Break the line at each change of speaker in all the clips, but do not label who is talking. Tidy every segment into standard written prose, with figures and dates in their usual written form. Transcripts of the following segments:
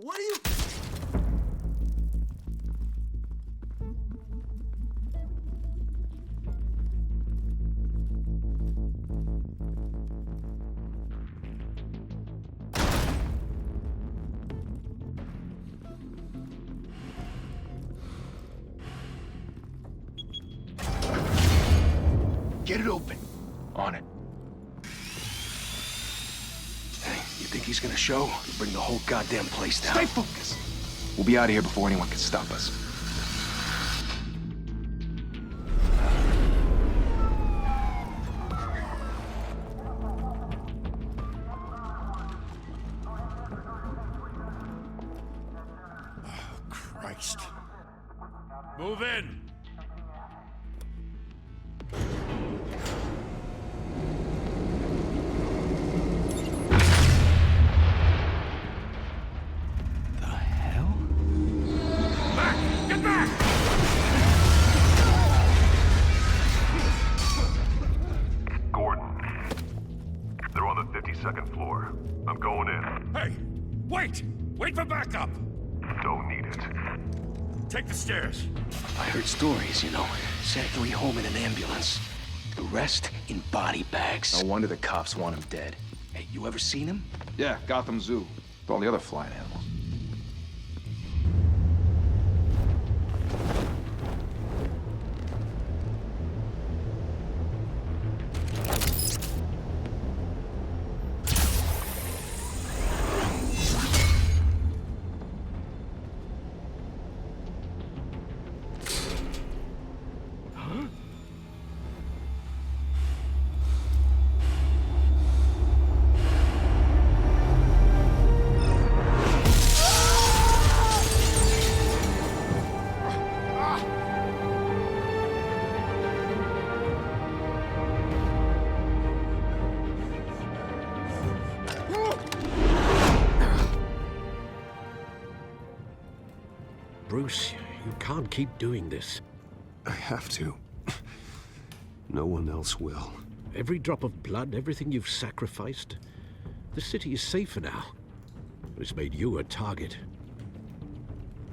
What are you...
Get it open. On it. Hey, you think he's gonna show? Bring the whole goddamn place down.
Stay focused. We'll be out of here before anyone can stop us.
Oh, Christ.
Move in!
The hell?
Back! Get back!
Gordon. They're on the 52nd floor. I'm going in.
Hey! Wait! Wait for backup!
Don't need it.
Take the stairs.
I heard stories, you know. Sent 3 home in an ambulance. The rest in body bags.
No wonder the cops want him dead.
Hey, you ever seen him?
Yeah, Gotham Zoo. With all the other flying animals.
Bruce, you can't keep doing this.
I have to. No one else will.
Every drop of blood, everything you've sacrificed. The city is safer now. It's made you a target.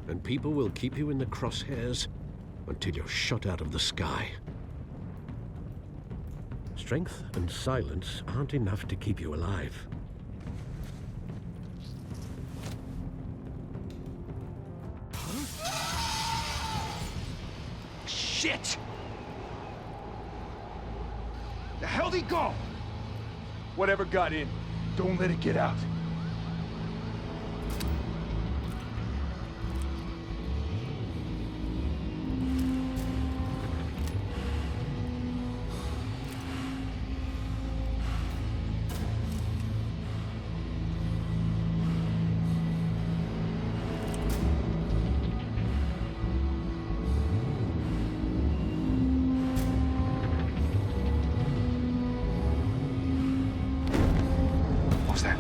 And people will keep you in the crosshairs until you're shot out of the sky. Strength and silence aren't enough to keep you alive.
Shit!
The hell'd he go? Whatever got in, don't let it get out. What's that?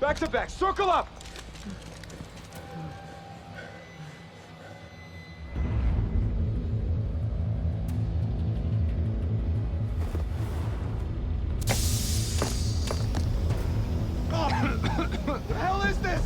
Back to back, circle up! What the hell is this?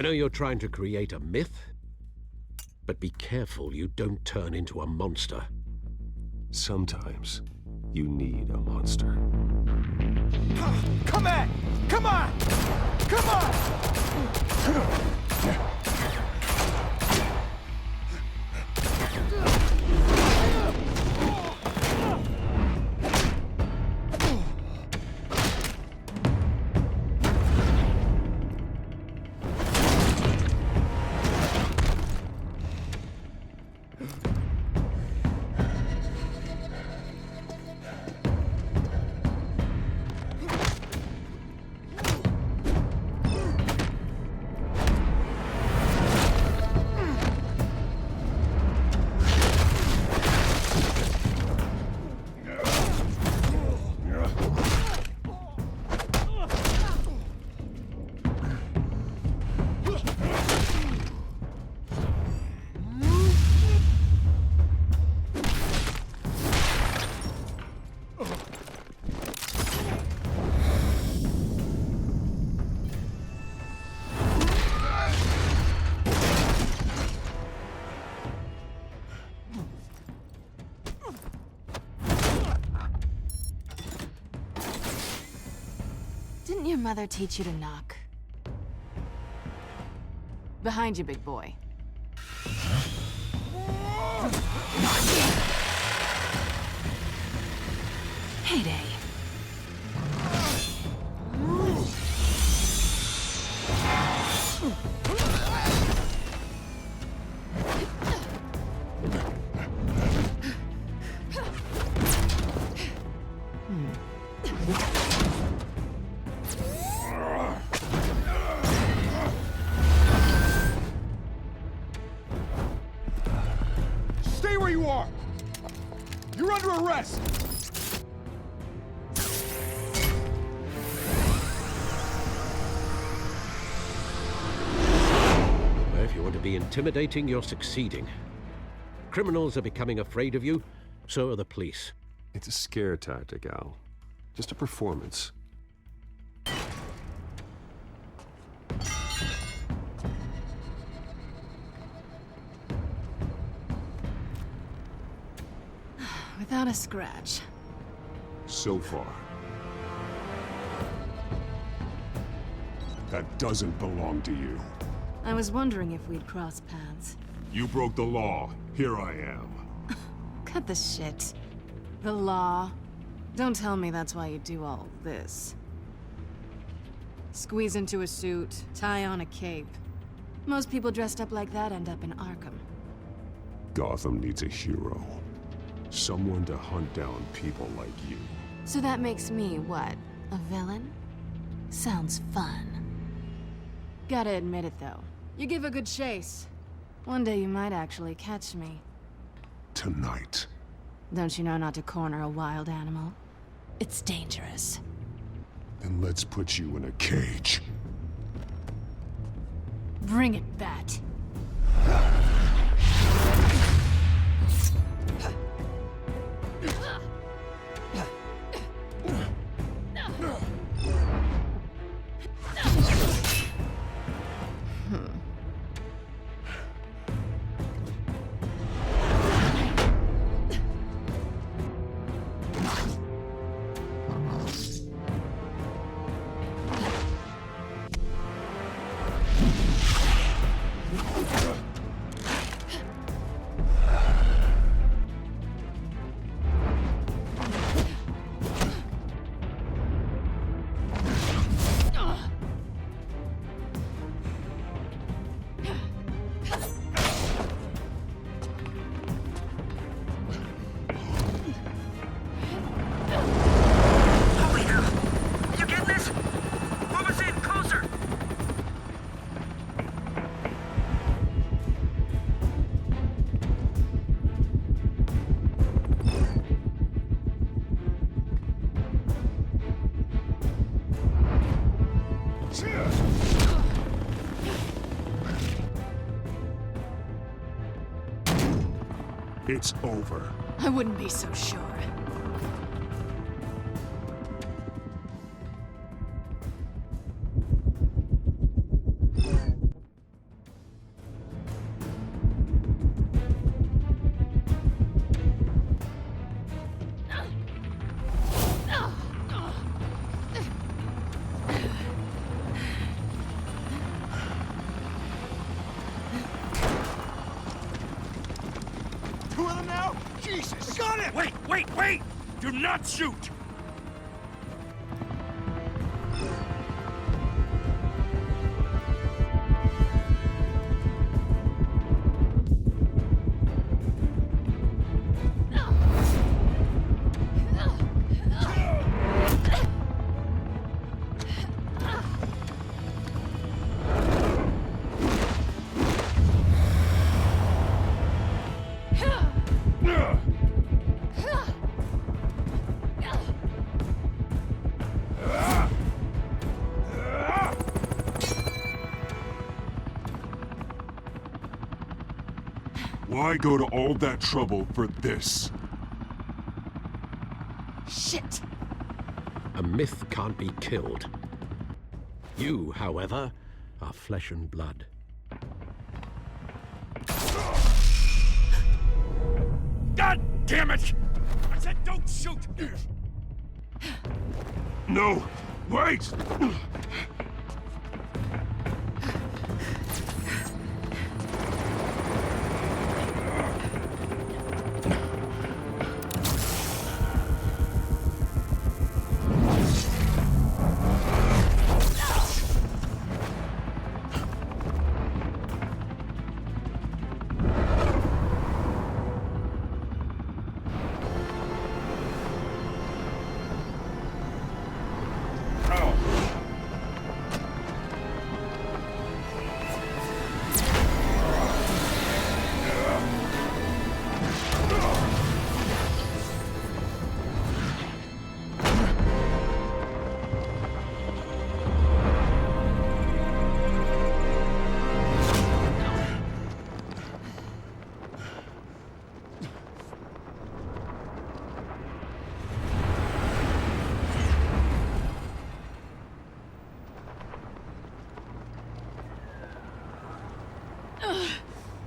I know you're trying to create a myth, but be careful you don't turn into a monster.
Sometimes you need a monster.
Come on! Come on! Come on!
Didn't your mother teach you to knock? Behind you, big boy. Heyday.
Stay where you are! You're under arrest!
Well, if you want to be intimidating, you're succeeding. Criminals are becoming afraid of you, so are the police.
It's a scare tactic, Al. Just a performance.
Without a scratch.
So far. That doesn't belong to you.
I was wondering if we'd cross paths.
You broke the law. Here I am.
Cut the shit. The law. Don't tell me that's why you do all this. Squeeze into a suit, tie on a cape. Most people dressed up like that end up in Arkham.
Gotham needs a hero. Someone to hunt down people like you.
So that makes me, what, a villain? Sounds fun. Gotta admit it, though. You give a good chase. One day you might actually catch me.
Tonight.
Don't you know not to corner a wild animal? It's dangerous.
Then let's put you in a cage.
Bring it, Bat.
It's over.
I wouldn't be so sure.
Wait, wait! Do not shoot!
Why go to all that trouble for this?
Shit!
A myth can't be killed. You, however, are flesh and blood.
God damn it! I said don't shoot!
No! Wait!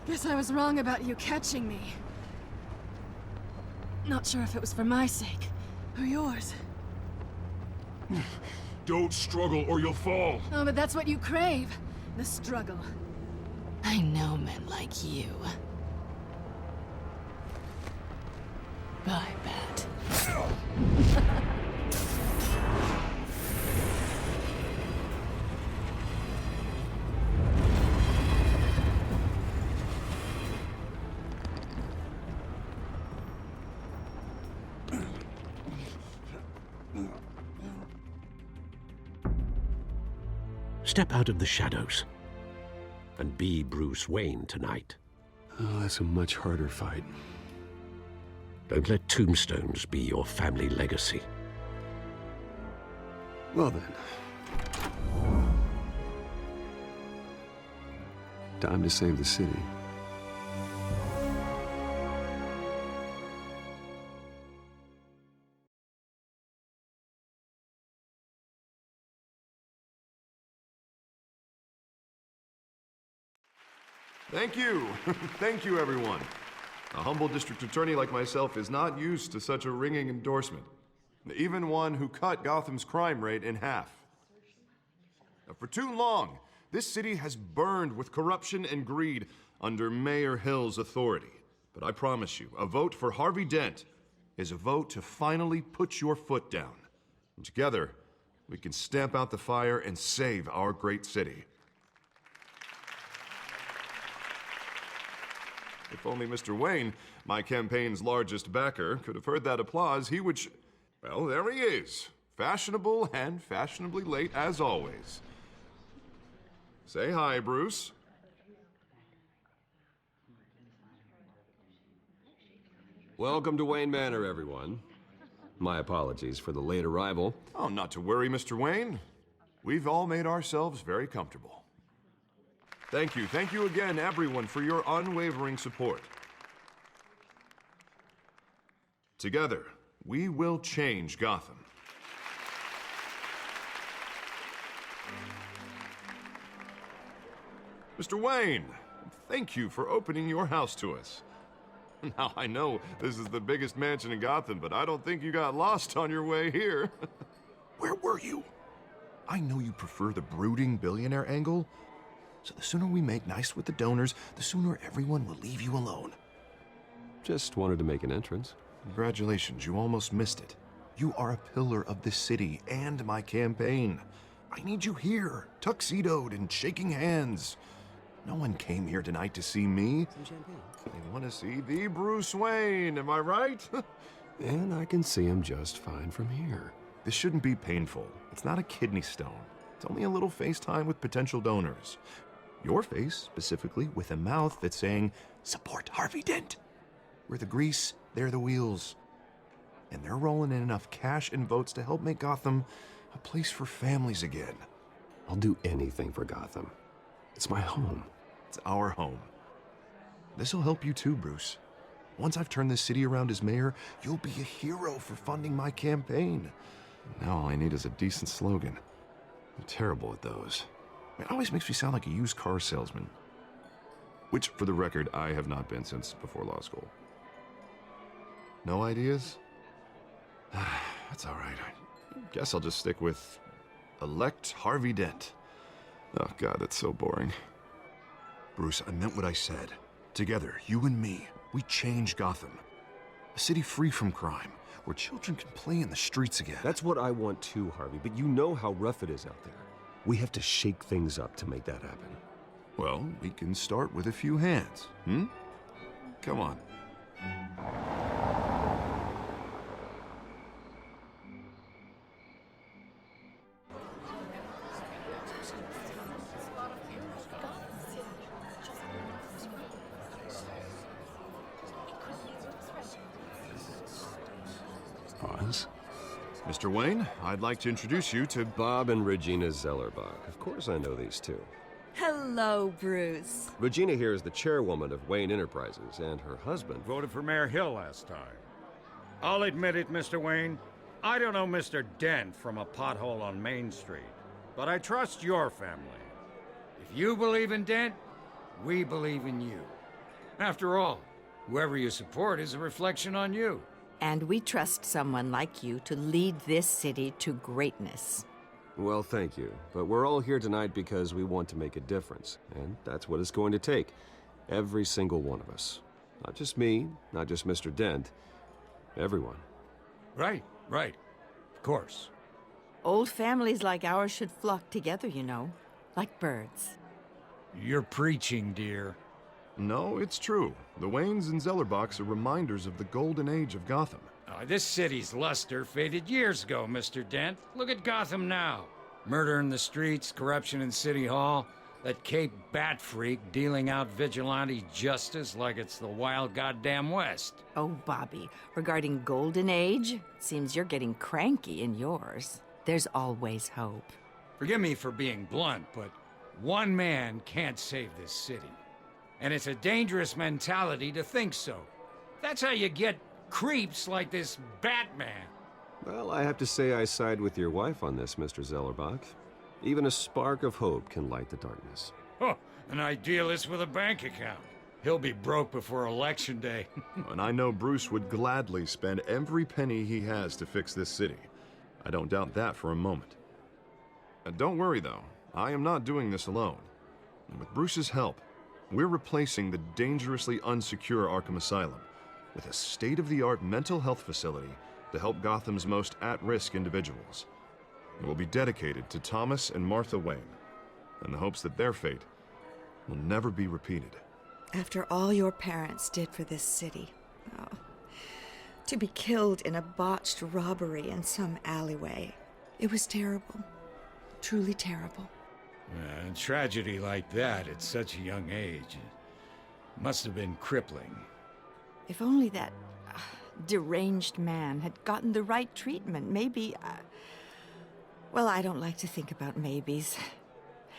Guess I was wrong about you catching me. Not sure if it was for my sake, or yours.
Don't struggle or you'll fall!
Oh, but that's what you crave. The struggle. I know men like you. I bet.
Step out of the shadows and be Bruce Wayne tonight.
Oh, that's a much harder fight.
Don't let tombstones be your family legacy.
Well then. Time to save the city.
Thank you. Thank you, everyone. A humble district attorney like myself is not used to such a ringing endorsement. Even one who cut Gotham's crime rate in half. For too long, this city has burned with corruption and greed under Mayor Hill's authority. But I promise you, a vote for Harvey Dent is a vote to finally put your foot down. And together, we can stamp out the fire and save our great city. If only Mr. Wayne, my campaign's largest backer, could have heard that applause, he would well, there he is. Fashionable and fashionably late as always. Say hi, Bruce.
Welcome to Wayne Manor, everyone. My apologies for the late arrival.
Oh, not to worry, Mr. Wayne. We've all made ourselves very comfortable. Thank you. Thank you again, everyone, for your unwavering support. Together, we will change Gotham. Mr. Wayne, thank you for opening your house to us. Now, I know this is the biggest mansion in Gotham, but I don't think you got lost on your way here. Where were you? I know you prefer the brooding billionaire angle, so the sooner we make nice with the donors, the sooner everyone will leave you alone.
Just wanted to make an entrance.
Congratulations, you almost missed it. You are a pillar of this city and my campaign. I need you here, tuxedoed and shaking hands. No one came here tonight to see me.
Some champagne.
They want to see the Bruce Wayne, am I right?
And I can see him just fine from here.
This shouldn't be painful. It's not a kidney stone. It's only a little FaceTime with potential donors. Your face, specifically, with a mouth that's saying, support Harvey Dent. We're the grease, they're the wheels. And they're rolling in enough cash and votes to help make Gotham a place for families again.
I'll do anything for Gotham. It's my home.
It's our home. This'll help you too, Bruce. Once I've turned this city around as mayor, you'll be a hero for funding my campaign. Now all I need is a decent slogan.
I'm terrible at those.
It always makes me sound like a used car salesman. Which, for the record, I have not been since before law school. No ideas? That's all right. I guess I'll just stick with elect Harvey Dent. Oh, God, that's so boring. Bruce, I meant what I said. Together, you and me, we change Gotham. A city free from crime, where children can play in the streets again.
That's what I want too, Harvey, but you know how rough it is out there. We have to shake things up to make that happen.
Well, we can start with a few hands, Come on.
Pause.
Mr. Wayne, I'd like to introduce you to
Bob and Regina Zellerbach. Of course I know these two.
Hello, Bruce.
Regina here is the chairwoman of Wayne Enterprises, and her husband...
Voted for Mayor Hill last time. I'll admit it, Mr. Wayne. I don't know Mr. Dent from a pothole on Main Street, but I trust your family. If you believe in Dent, we believe in you. After all, whoever you support is a reflection on you.
And we trust someone like you to lead this city to greatness.
Well, thank you. But we're all here tonight because we want to make a difference. And that's what it's going to take. Every single one of us. Not just me, not just Mr. Dent. Everyone.
Right. Of course.
Old families like ours should flock together, you know. Like birds.
You're preaching, dear.
No, it's true. The Waynes and Zellerbachs are reminders of the golden age of Gotham.
This city's luster faded years ago, Mr. Dent. Look at Gotham now. Murder in the streets, corruption in City Hall, that Cape Bat freak dealing out vigilante justice like it's the wild goddamn West.
Oh, Bobby, regarding Golden Age, seems you're getting cranky in yours. There's always hope.
Forgive me for being blunt, but one man can't save this city. And it's a dangerous mentality to think so. That's how you get creeps like this Batman.
Well, I have to say I side with your wife on this, Mr. Zellerbach. Even a spark of hope can light the darkness.
Oh, an idealist with a bank account. He'll be broke before Election Day.
And I know Bruce would gladly spend every penny he has to fix this city. I don't doubt that for a moment. And don't worry, though. I am not doing this alone. And with Bruce's help, we're replacing the dangerously unsecure Arkham Asylum with a state-of-the-art mental health facility to help Gotham's most at-risk individuals. It will be dedicated to Thomas and Martha Wayne, in the hopes that their fate will never be repeated.
After all your parents did for this city, to be killed in a botched robbery in some alleyway, it was terrible. Truly terrible.
A tragedy like that at such a young age must have been crippling.
If only that deranged man had gotten the right treatment, maybe... Well, I don't like to think about maybes.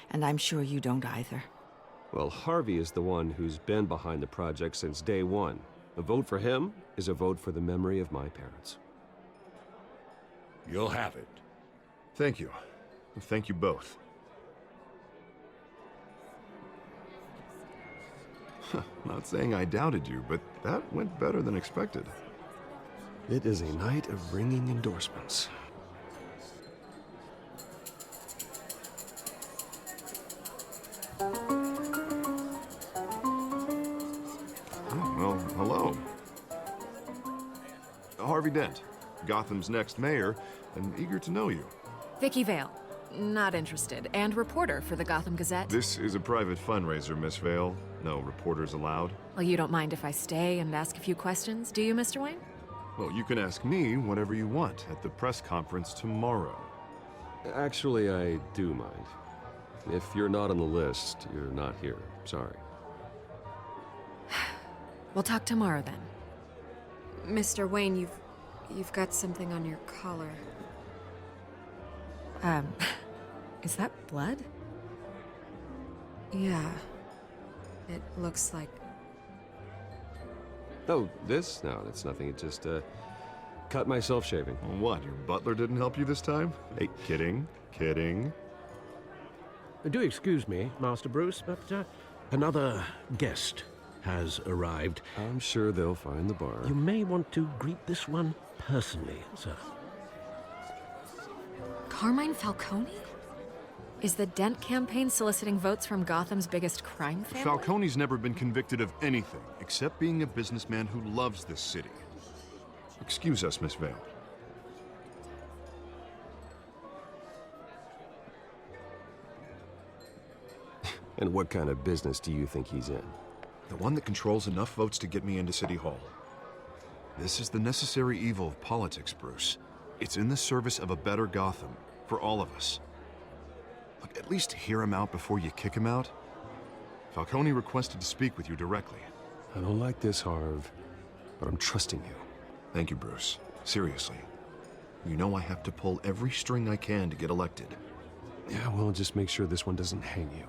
And I'm sure you don't either.
Well, Harvey is the one who's been behind the project since day one. A vote for him is a vote for the memory of my parents.
You'll have it.
Thank you. Thank you both. Not saying I doubted you, but that went better than expected.
It is a night of ringing endorsements.
Well, hello. Harvey Dent, Gotham's next mayor, and eager to know you.
Vicky Vale. Not interested. And reporter for the Gotham Gazette.
This is a private fundraiser, Miss Vale. No reporters allowed.
Well, you don't mind if I stay and ask a few questions, do you, Mr. Wayne?
Well, you can ask me whatever you want at the press conference tomorrow.
Actually, I do mind. If you're not on the list, you're not here. Sorry.
We'll talk tomorrow then.
Mr. Wayne, you've got something on your collar.
Is that blood?
Yeah. It looks like...
Oh, this? No, it's nothing. It just, cut myself shaving.
What, your butler didn't help you this time? Hey, kidding, kidding.
Do excuse me, Master Bruce, but another guest has arrived.
I'm sure they'll find the bar.
You may want to greet this one personally, sir.
Carmine Falcone? Is the Dent campaign soliciting votes from Gotham's biggest crime family?
Falcone's never been convicted of anything except being a businessman who loves this city. Excuse us, Miss Vale.
And what kind of business do you think he's in?
The one that controls enough votes to get me into City Hall. This is the necessary evil of politics, Bruce. It's in the service of a better Gotham, for all of us. Look, at least hear him out before you kick him out. Falcone requested to speak with you directly.
I don't like this, Harv, but I'm trusting you.
Thank you, Bruce. Seriously. You know I have to pull every string I can to get elected.
Yeah, well, just make sure this one doesn't hang you.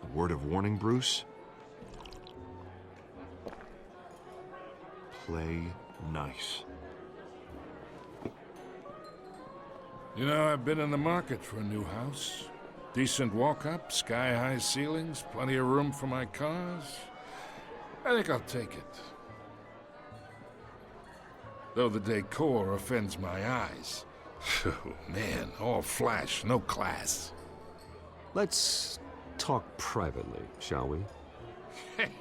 A word of warning, Bruce? Play nice.
You know, I've been in the market for a new house. Decent walk-up, sky-high ceilings, plenty of room for my cars. I think I'll take it. Though the decor offends my eyes. Oh, man, all flash, no class.
Let's talk privately, shall we?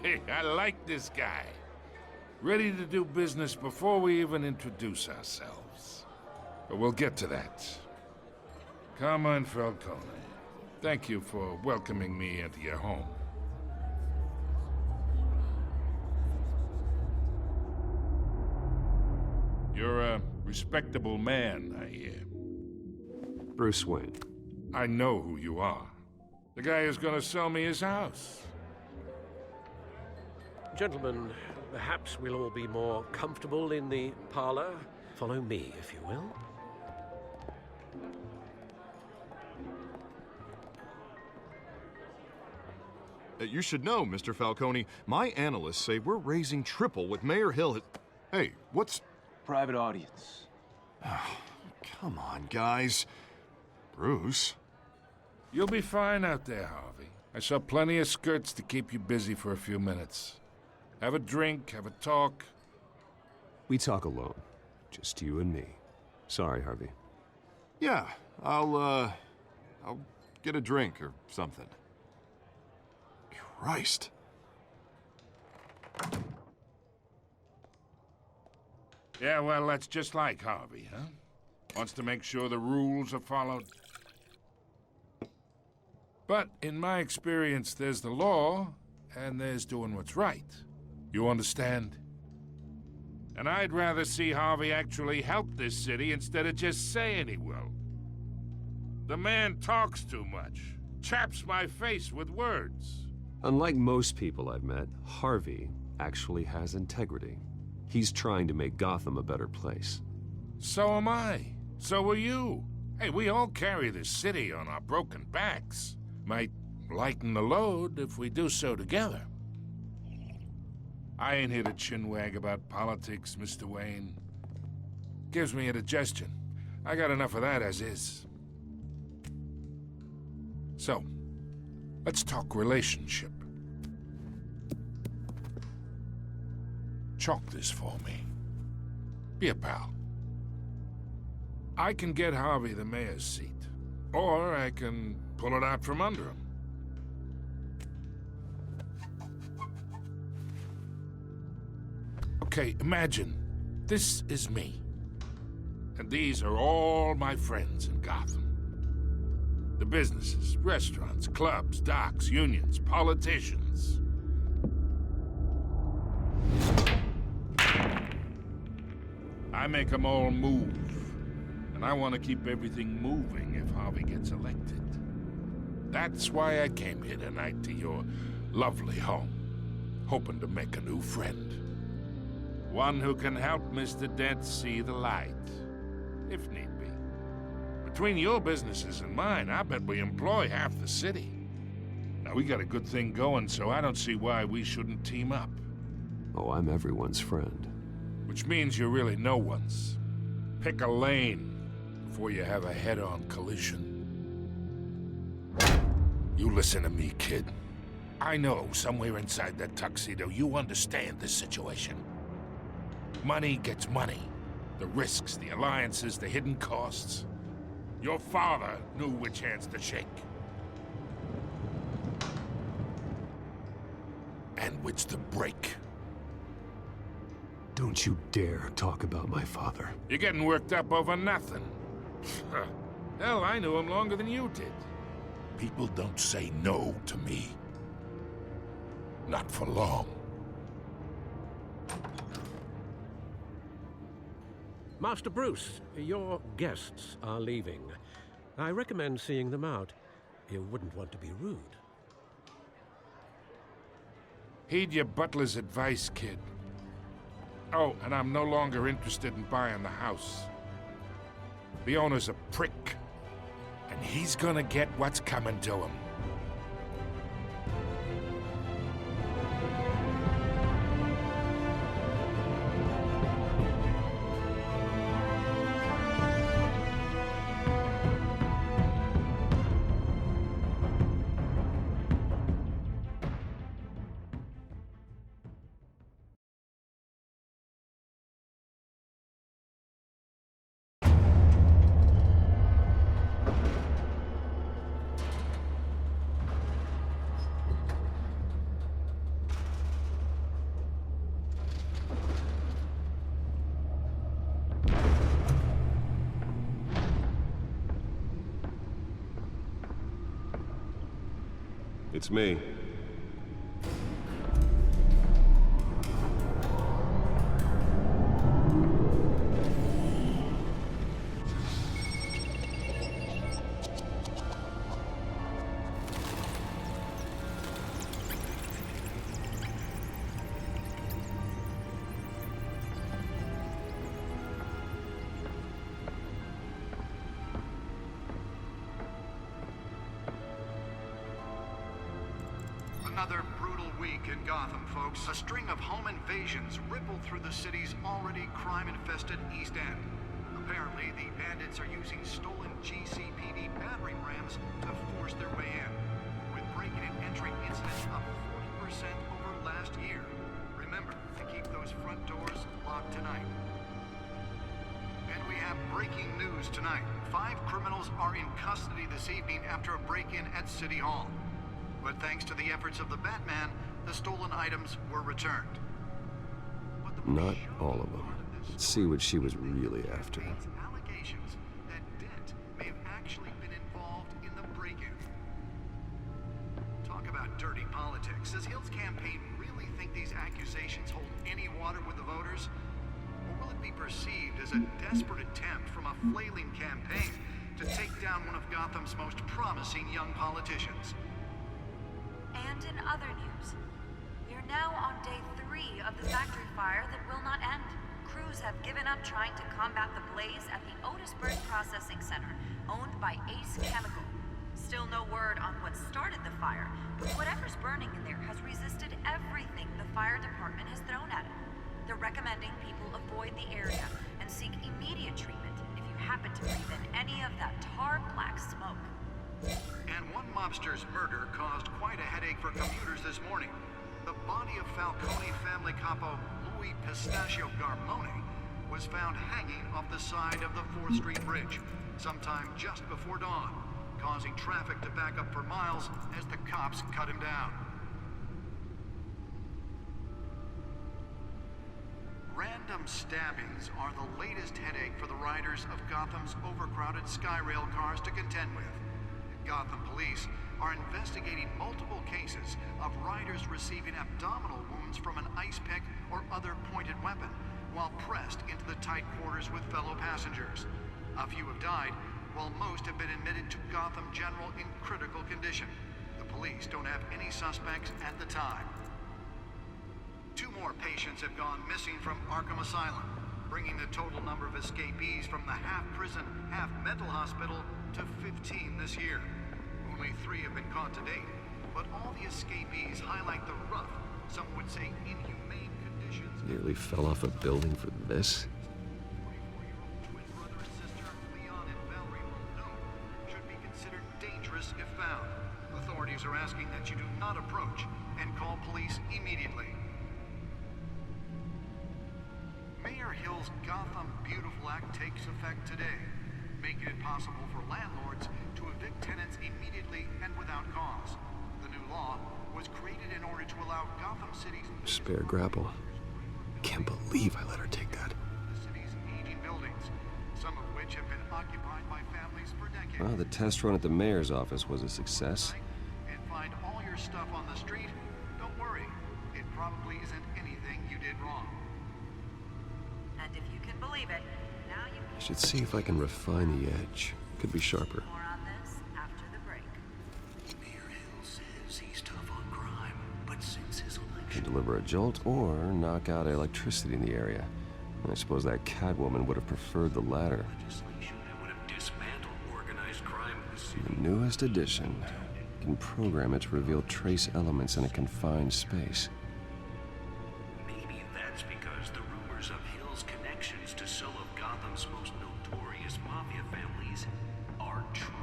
Hey, I like this guy. Ready to do business before we even introduce ourselves. But we'll get to that. Carmine Falcone, thank you for welcoming me into your home. You're a respectable man, I hear.
Bruce Wayne.
I know who you are. The guy who's gonna sell me his house.
Gentlemen, perhaps we'll all be more comfortable in the parlor. Follow me, if you will.
You should know, Mr. Falcone, my analysts say we're raising triple what Mayor Hill had... Hey, what's...
Private audience.
Oh, come on, guys. Bruce?
You'll be fine out there, Harvey. I saw plenty of skirts to keep you busy for a few minutes. Have a drink, have a talk.
We talk alone. Just you and me. Sorry, Harvey.
Yeah, I'll get a drink or something. Christ.
Yeah, well, that's just like Harvey, huh? Wants to make sure the rules are followed. But in my experience, there's the law, and there's doing what's right. You understand? And I'd rather see Harvey actually help this city instead of just saying he will. The man talks too much, chaps my face with words.
Unlike most people I've met, Harvey actually has integrity. He's trying to make Gotham a better place.
So am I. So are you. Hey, we all carry this city on our broken backs. Might lighten the load if we do so together. I ain't here to chinwag about politics, Mr. Wayne. Gives me indigestion. I got enough of that as is. So, let's talk relationship. Chalk this for me. Be a pal. I can get Harvey the mayor's seat, or I can pull it out from under him. Okay, imagine This is me. And these are all my friends in Gotham. The businesses, restaurants, clubs, docks, unions, politicians. I make them all move. And I want to keep everything moving if Harvey gets elected. That's why I came here tonight to your lovely home, hoping to make a new friend. One who can help Mr. Dent see the light, if need be. Between your businesses and mine, I bet we employ half the city. Now, we got a good thing going, so I don't see why we shouldn't team up.
Oh, I'm everyone's friend.
Which means you're really no one's. Pick a lane before you have a head-on collision. You listen to me, kid. I know somewhere inside that tuxedo you understand this situation. Money gets money. The risks, the alliances, the hidden costs. Your father knew which hands to shake. And which to break.
Don't you dare talk about my father.
You're getting worked up over nothing. Hell, I knew him longer than you did. People don't say no to me. Not for long.
Master Bruce, your guests are leaving. I recommend seeing them out. You wouldn't want to be rude.
Heed your butler's advice, kid. Oh, and I'm no longer interested in buying the house. The owner's a prick, and he's gonna get what's coming to him.
It's me.
Another brutal week in Gotham, folks. A string of home invasions rippled through the city's already crime-infested East End. Apparently, the bandits are using stolen GCPD battering rams to force their way in, with break-in and entry incidents up 40% over last year. Remember to keep those front doors locked tonight. And we have breaking news tonight. 5 criminals are in custody this evening after a break-in at City Hall. But thanks to the efforts of the Batman, the stolen items were returned.
Not all of them. Let's see what she was really after.
Allegations that Dent may have actually been involved in the break-in. Talk about dirty politics. Does Hill's campaign really think these accusations hold any water with the voters? Or will it be perceived as a desperate attempt from a flailing campaign to take down one of Gotham's most promising young politicians?
And in other news, we're now on day 3 of the factory fire that will not end. Crews have given up trying to combat the blaze at the Otisburg Processing Center, owned by Ace Chemical. Still no word on what started the fire, but whatever's burning in there has resisted everything the fire department has thrown at it. They're recommending people avoid the area and seek immediate treatment if you happen to breathe in any of that tar black smoke.
And one mobster's murder caused quite a headache for commuters this morning. The body of Falcone family capo Louis Pistachio Garmone was found hanging off the side of the 4th Street Bridge sometime just before dawn, causing traffic to back up for miles as the cops cut him down. Random stabbings are the latest headache for the riders of Gotham's overcrowded Skyrail cars to contend with. Gotham police are investigating multiple cases of riders receiving abdominal wounds from an ice pick or other pointed weapon while pressed into the tight quarters with fellow passengers. A few have died, while most have been admitted to Gotham General in critical condition. The police don't have any suspects at the time. 2 more patients have gone missing from Arkham Asylum, bringing the total number of escapees from the half-prison, half-mental hospital to 15 this year. Only 3 have been caught to date, but all the escapees highlight the rough, some would say inhumane conditions.
Nearly fell off a building for this.
24-year-old twin brother and sister, Leon and Valerie Muldoon, should be considered dangerous if found. Authorities are asking that you do not approach and call police immediately. Mayor Hill's Gotham Beautiful Act takes effect today, making it possible for landlords to evict tenants immediately and without cause. The new law was created in order to allow Gotham City's
Spare grapple. Can't believe I let her take that.
the city's aging buildings, some of which have been occupied by families for decades.
Well, the test run at the mayor's office was a success.
And find all your stuff on the street? Don't worry, it probably isn't anything you did wrong.
And if you can believe it, now you
I should see if I can refine the edge. Could be sharper.
more on this after the break.
Mayor Hill says he's tough on crime, but since his election...
Can deliver a jolt or knock out electricity in the area. I suppose that Catwoman would have preferred the latter.
legislation that would have dismantled organized crime in the city.
The newest edition can program it to reveal trace elements in a confined space.
Maybe that's because the rumors of Hill's connections to some of Gotham's most notorious mafia families are true.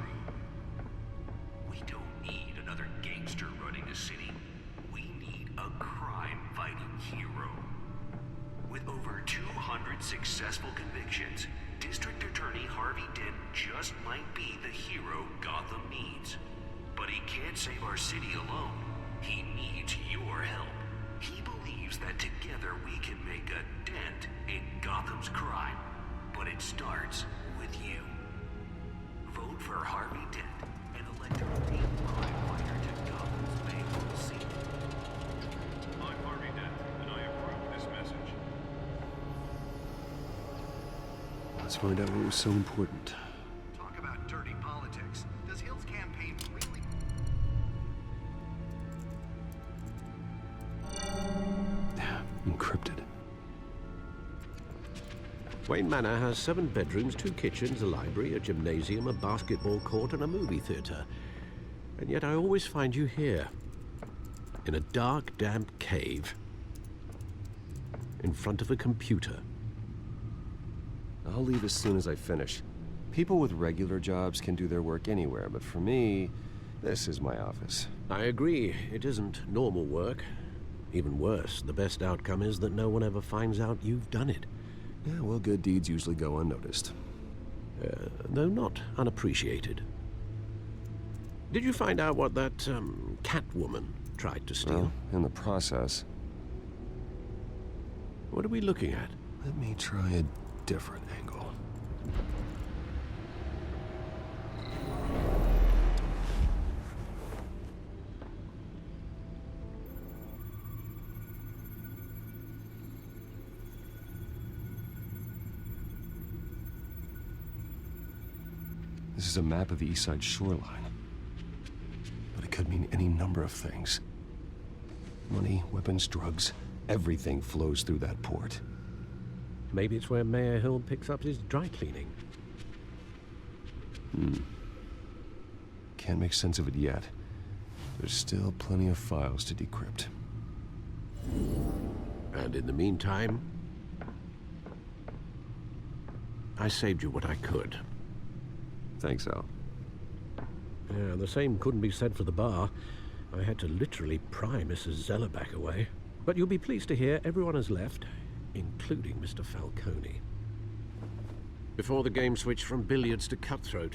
We don't need another gangster running the city. We need a crime-fighting hero. With over 200 successful convictions, District Attorney Harvey Dent just might be the hero Gotham needs. But he can't save our city alone. He needs your help. He believes that together we can make a dent in Gotham's crime. But it starts with you. Vote for Harvey Dent and elect a real crime fighter to Gotham's mayoral seat.
I'm Harvey Dent, and I approve this message.
Let's find out what was so important.
Talk about dirty politics. Does Hill's campaign really...
Encrypted.
Wayne Manor has 7 bedrooms, 2 kitchens, a library, a gymnasium, a basketball court, and a movie theater. And yet I always find you here, in a dark, damp cave, in front of a computer.
I'll leave as soon as I finish. People with regular jobs can do their work anywhere, but for me, this is my office.
I agree, it isn't normal work. Even worse, the best outcome is that no one ever finds out you've done it.
Yeah, well, good deeds usually go unnoticed.
Though not unappreciated. Did you find out what that, Catwoman tried to steal?
Well, in the process.
What are we looking at?
Let me try a different angle. This is a map of the East Side shoreline. But it could mean any number of things. Money, weapons, drugs, everything flows through that port.
Maybe it's where Mayor Hill picks up his dry cleaning.
Can't make sense of it yet. There's still plenty of files to decrypt.
And in the meantime, I saved you what I could.
Thanks, Al.
Yeah, the same couldn't be said for the bar. I had to literally pry Mrs. Zellerback away. But you'll be pleased to hear everyone has left, including Mr. Falcone. Before the game switched from billiards to cutthroat.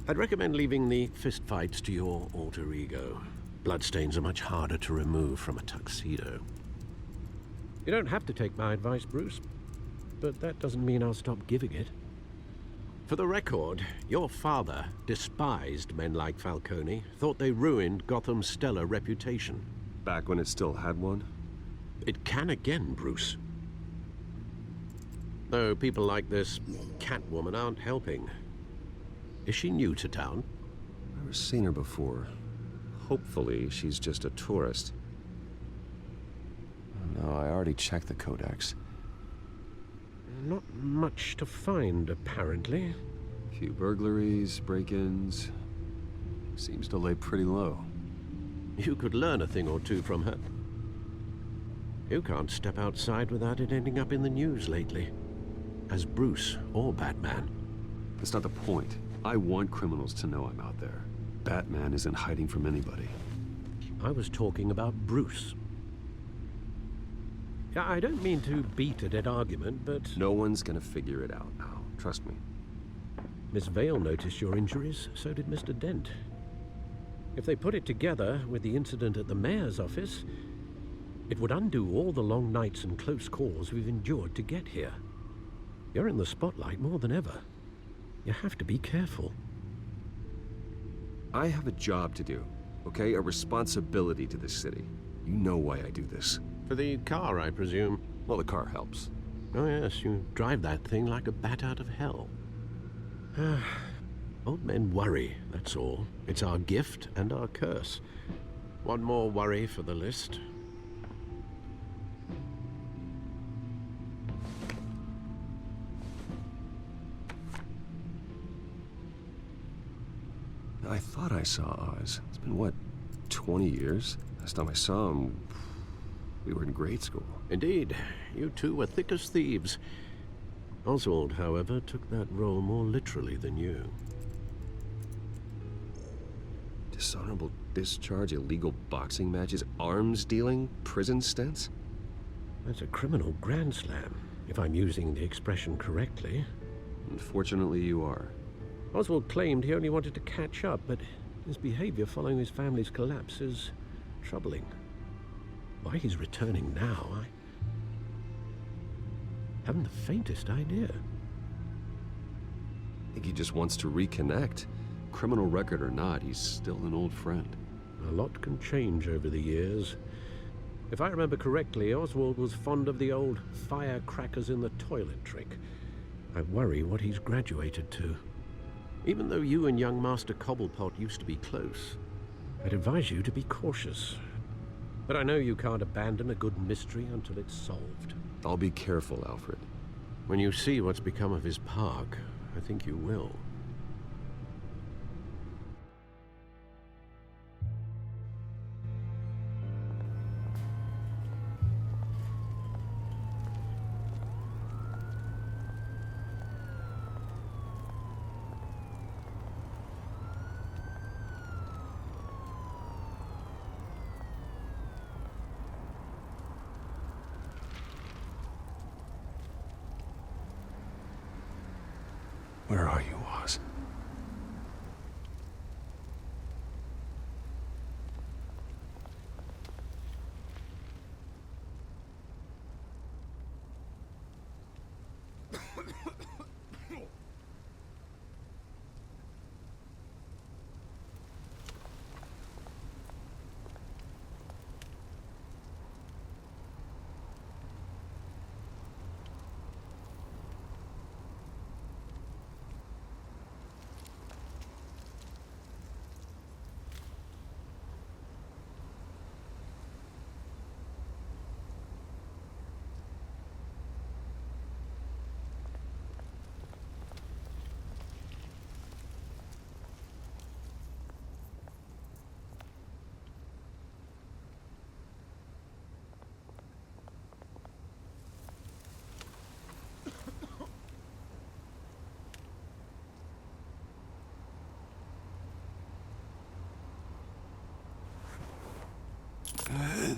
I'd recommend leaving the fistfights to your alter ego. Bloodstains are much harder to remove from a tuxedo. You don't have to take my advice, Bruce, but that doesn't mean I'll stop giving it. For the record, your father despised men like Falcone, thought they ruined Gotham's stellar reputation.
Back when it still had one?
It can again, Bruce. Though people like this Catwoman aren't helping. Is she new to town?
Never seen her before. Hopefully, she's just a tourist. No, I already checked the codex.
Not much to find, apparently.
Few burglaries, break-ins. Seems to lay pretty low.
You could learn a thing or two from her. You can't step outside without it ending up in the news lately. As Bruce or Batman.
That's not the point. I want criminals to know I'm out there. Batman isn't hiding from anybody.
I was talking about Bruce. Yeah, I don't mean to beat a dead argument, but...
No one's gonna figure it out now. Trust me.
Miss Vale noticed your injuries, so did Mr. Dent. If they put it together with the incident at the mayor's office, it would undo all the long nights and close calls we've endured to get here. You're in the spotlight more than ever. You have to be careful.
I have a job to do, okay? A responsibility to this city. You know why I do this.
For the car, I presume.
Well, the car helps.
Oh yes, you drive that thing like a bat out of hell. Old men worry, that's all. It's our gift and our curse. One more worry for the list.
I thought I saw Oz. It's been, what, 20 years? Last time I saw him, we were in grade school.
Indeed. You two were thick as thieves. Oswald, however, took that role more literally than you.
Dishonorable discharge, illegal boxing matches, arms dealing, prison stints?
That's a criminal grand slam, if I'm using the expression correctly.
Unfortunately, you are.
Oswald claimed he only wanted to catch up, but his behavior following his family's collapse is troubling. Why he's returning now, I haven't the faintest idea.
I think he just wants to reconnect. Criminal record or not, he's still an old friend.
A lot can change over the years. If I remember correctly, Oswald was fond of the old firecrackers in the toilet trick. I worry what he's graduated to. Even though you and young Master Cobblepot used to be close, I'd advise you to be cautious. But I know you can't abandon a good mystery until it's solved.
I'll be careful, Alfred.
When you see what's become of his park, I think you will.
Where are you, Oz?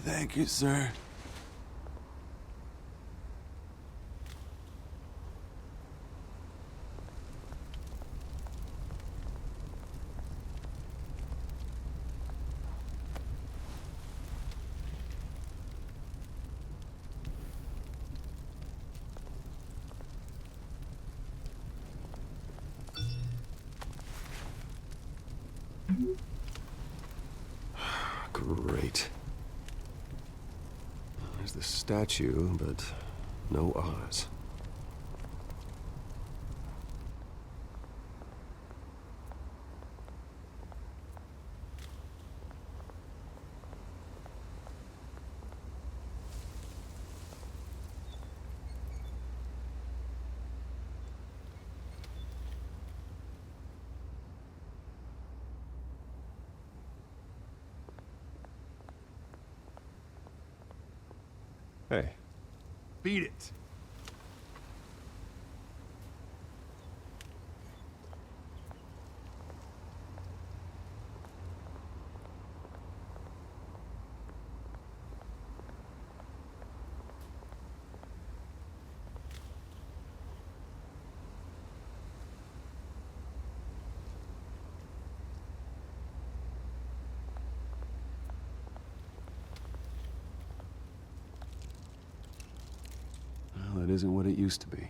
Thank you, sir.
Great. There's the statue, but no Oz. Hey.
Beat it.
Well, it isn't what it used to be.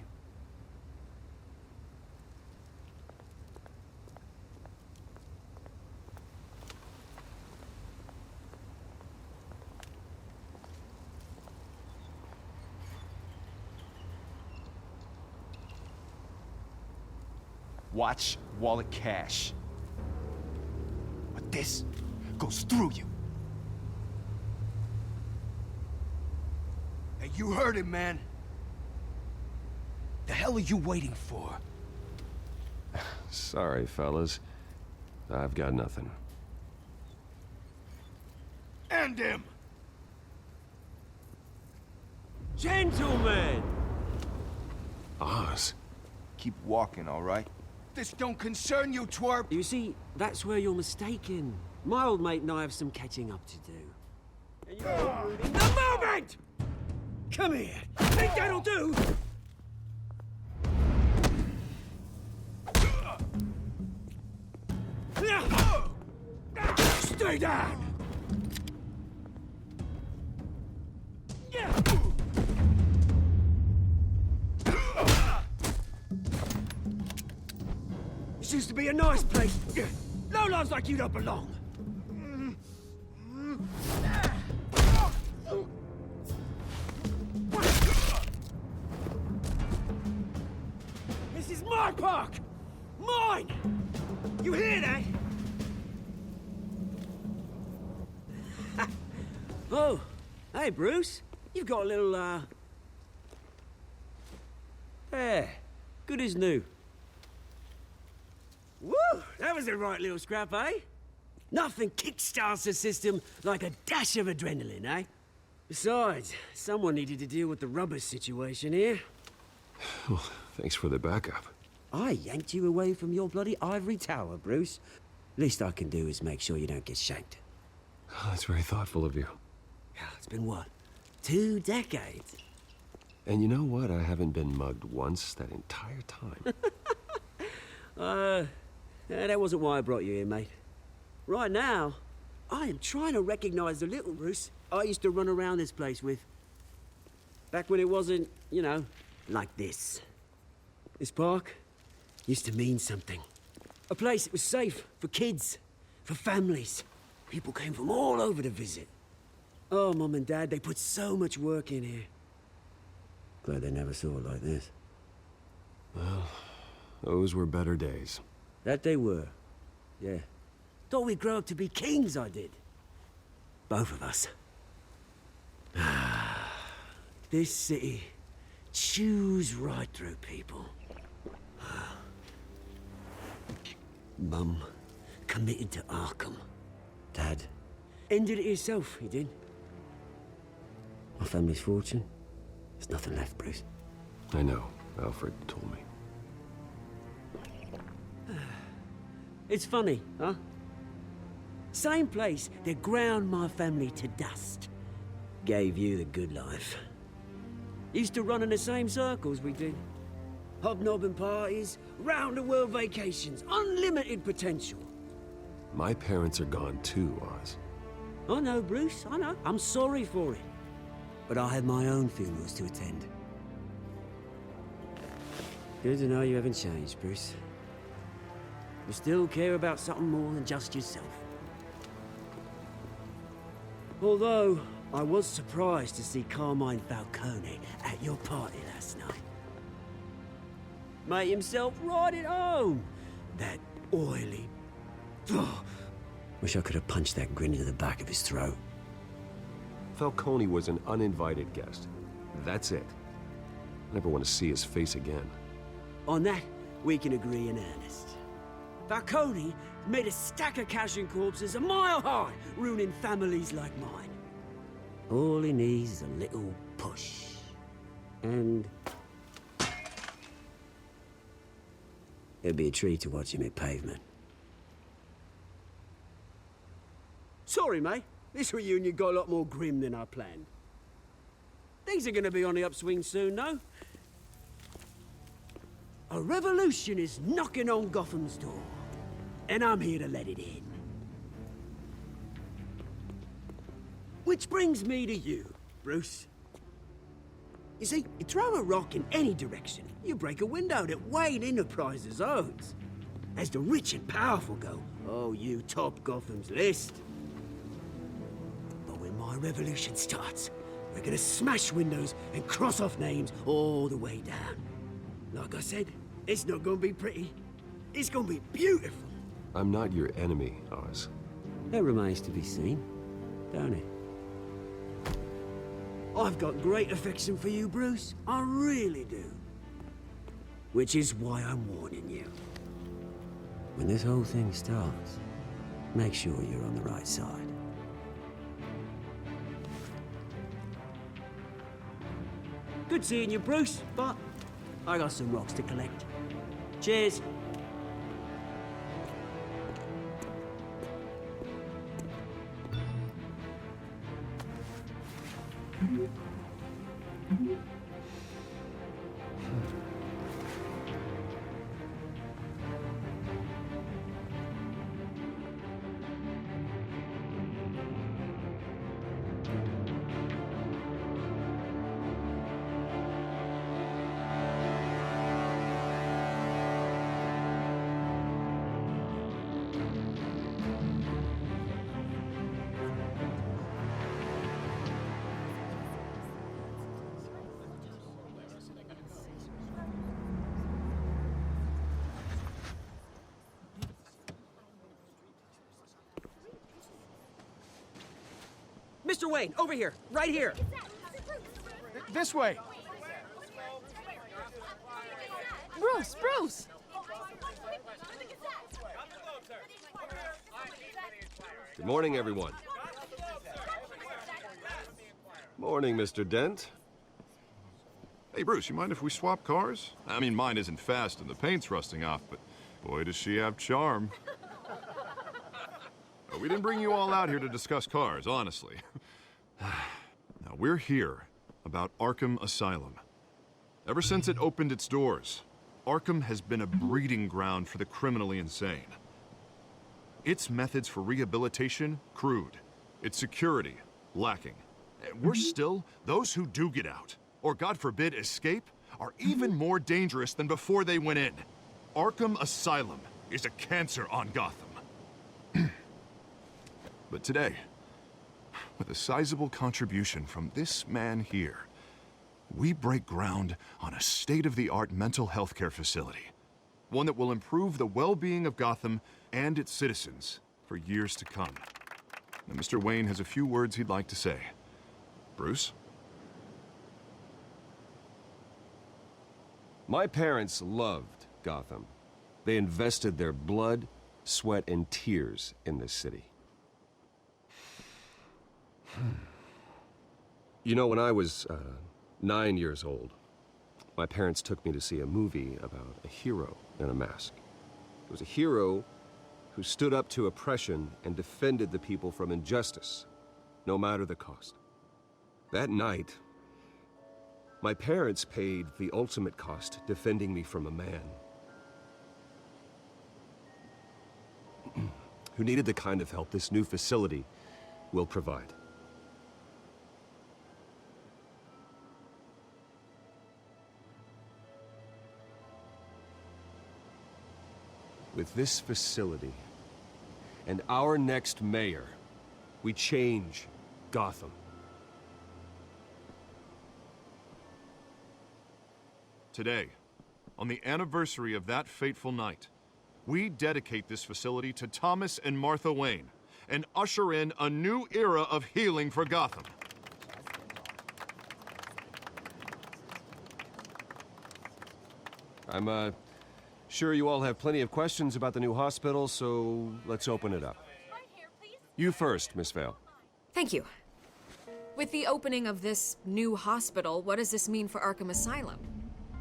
Watch wallet cash. But this goes through you. Hey, you heard him, man. The hell are you waiting for?
Sorry, fellas. I've got nothing.
End him!
Gentlemen!
Oz.
Keep walking, all right? This don't concern you, twerp!
You see, that's where you're mistaken. My old mate and I have some catching up to do. And you're ruining the moment! Come here! Think that'll do? Stay down! This used to be a nice place. Lowlifes like you don't belong. This is my park! Mine! You hear that? Oh, hey, Bruce. You've got a little, There. Good as new. Woo! That was a right little scrap, eh? Nothing kickstarts the system like a dash of adrenaline, eh? Besides, someone needed to deal with the rubber situation here.
Well, thanks for the backup.
I yanked you away from your bloody ivory tower, Bruce. Least I can do is make sure you don't get shanked.
Oh, that's very thoughtful of you.
It's been what? 2 decades?
And you know what? I haven't been mugged once that entire time.
That wasn't why I brought you here, mate. Right now, I am trying to recognize the little Bruce I used to run around this place with. Back when it wasn't, you know, like this. This park used to mean something. A place that was safe for kids, for families. People came from all over to visit. Oh, Mum and Dad, they put so much work in here. Glad they never saw it like this.
Well, those were better days.
That they were. Yeah. Thought we'd grow up to be kings, I did. Both of us. This city chews right through people. Mum committed to Arkham. Dad ended it himself, he did. My family's fortune, there's nothing left, Bruce.
I know. Alfred told me.
It's funny, huh? Same place that ground my family to dust. Gave you the good life. Used to run in the same circles we did. Hobnobbing parties, round-the-world vacations, unlimited potential.
My parents are gone too, Oz.
I know, Bruce, I know. I'm sorry for it. But I had my own funerals to attend. Good to know you haven't changed, Bruce. You still care about something more than just yourself. Although, I was surprised to see Carmine Falcone at your party last night. Made himself right at home. That oily... Oh, wish I could have punched that grin into the back of his throat.
Falcone was an uninvited guest. That's it. Never want to see his face again.
On that, we can agree in earnest. Falcone made a stack of cash and corpses a mile high, ruining families like mine. All he needs is a little push. And... it'd be a treat to watch him hit pavement. Sorry, mate. This reunion got a lot more grim than I planned. Things are gonna be on the upswing soon, though. A revolution is knocking on Gotham's door, and I'm here to let it in. Which brings me to you, Bruce. You see, you throw a rock in any direction, you break a window that Wayne Enterprises owns. As the rich and powerful go, oh, you top Gotham's list. But when my revolution starts, we're gonna smash windows and cross off names all the way down. Like I said, it's not gonna be pretty. It's gonna be beautiful.
I'm not your enemy, Oz.
That remains to be seen, don't it? I've got great affection for you, Bruce. I really do. Which is why I'm warning you. When this whole thing starts, make sure you're on the right side. Good seeing you, Bruce, but I got some rocks to collect. Cheers. Mr. Wayne, over here, right here.
This way.
Bruce, Bruce!
Good morning, everyone. Morning, Mr. Dent.
Hey, Bruce, you mind if we swap cars? I mean, mine isn't fast and the paint's rusting off, but boy, does she have charm. We didn't bring you all out here to discuss cars, honestly. Now, we're here about Arkham Asylum. Ever since it opened its doors, Arkham has been a breeding ground for the criminally insane. Its methods for rehabilitation, crude. Its security, lacking. Worse still, those who do get out, or God forbid, escape, are even more dangerous than before they went in. Arkham Asylum is a cancer on Gotham. But today, with a sizable contribution from this man here, we break ground on a state-of-the-art mental health care facility. One that will improve the well-being of Gotham and its citizens for years to come. Now, Mr. Wayne has a few words he'd like to say. Bruce?
My parents loved Gotham. They invested their blood, sweat, and tears in this city. You know, when I was 9 years old, my parents took me to see a movie about a hero in a mask. It was a hero who stood up to oppression and defended the people from injustice, no matter the cost. That night, my parents paid the ultimate cost defending me from a man who needed the kind of help this new facility will provide. With this facility and our next mayor, we change Gotham.
Today, on the anniversary of that fateful night, we dedicate this facility to Thomas and Martha Wayne and usher in a new era of healing for Gotham.
I'm, sure you all have plenty of questions about the new hospital, so let's open it up. You first, Miss Vale.
Thank you. With the opening of this new hospital, what does this mean for Arkham Asylum?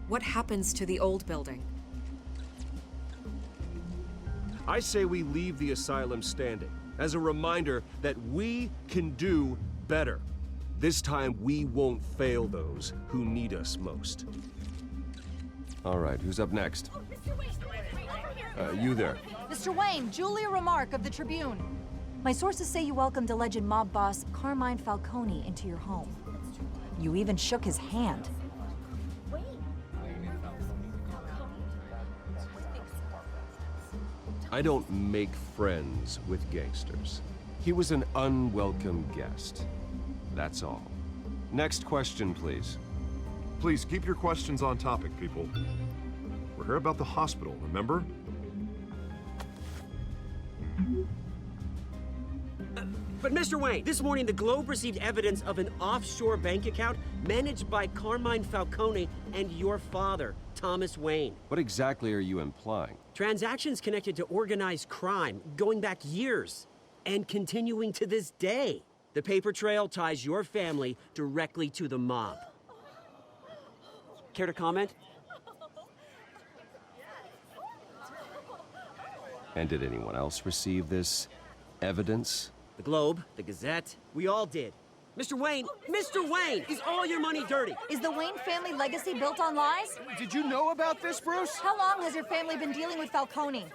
What happens to the old building?
I say we leave the asylum standing, as a reminder that we can do better. This time, we won't fail those who need us most. All right, who's up next? You there.
Mr. Wayne, Julia Remark of the Tribune. My sources say you welcomed alleged mob boss Carmine Falcone into your home. You even shook his hand.
I don't make friends with gangsters. He was an unwelcome guest. That's all. Next question, please.
Please keep your questions on topic, people. We're here about the hospital, remember?
But Mr. Wayne, this morning the Globe received evidence of an offshore bank account managed by Carmine Falcone and your father, Thomas Wayne.
What exactly are you implying?
Transactions connected to organized crime going back years and continuing to this day. The paper trail ties your family directly to the mob. Care to comment?
And did anyone else receive this evidence?
The Globe, the Gazette, we all did. Mr. Wayne, is all your money dirty?
Is the Wayne family legacy built on lies?
Did you know about this, Bruce?
How long has your family been dealing with Falcone?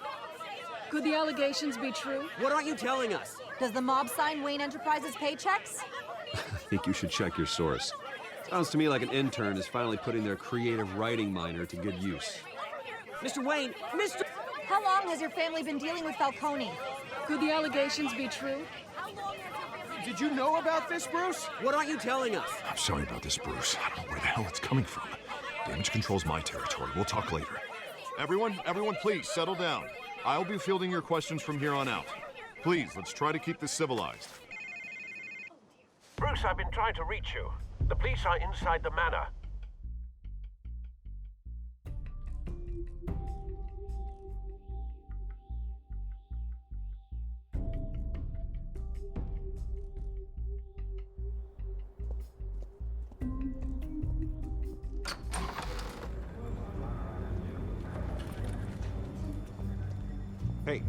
Could the allegations be true?
What aren't you telling us?
Does the mob sign Wayne Enterprises paychecks?
I think you should check your source. Sounds to me like an intern is finally putting their creative writing minor to good use.
Mr. Wayne,
How long has your family been dealing with Falcone?
Could the allegations be true?
Did you know about this, Bruce?
What aren't you telling us?
I'm sorry about this, Bruce. I don't know where the hell it's coming from. Damage control's my territory. We'll talk later. Everyone, please, settle down. I'll be fielding your questions from here on out. Please, let's try to keep this civilized.
Bruce, I've been trying to reach you. The police are inside the manor.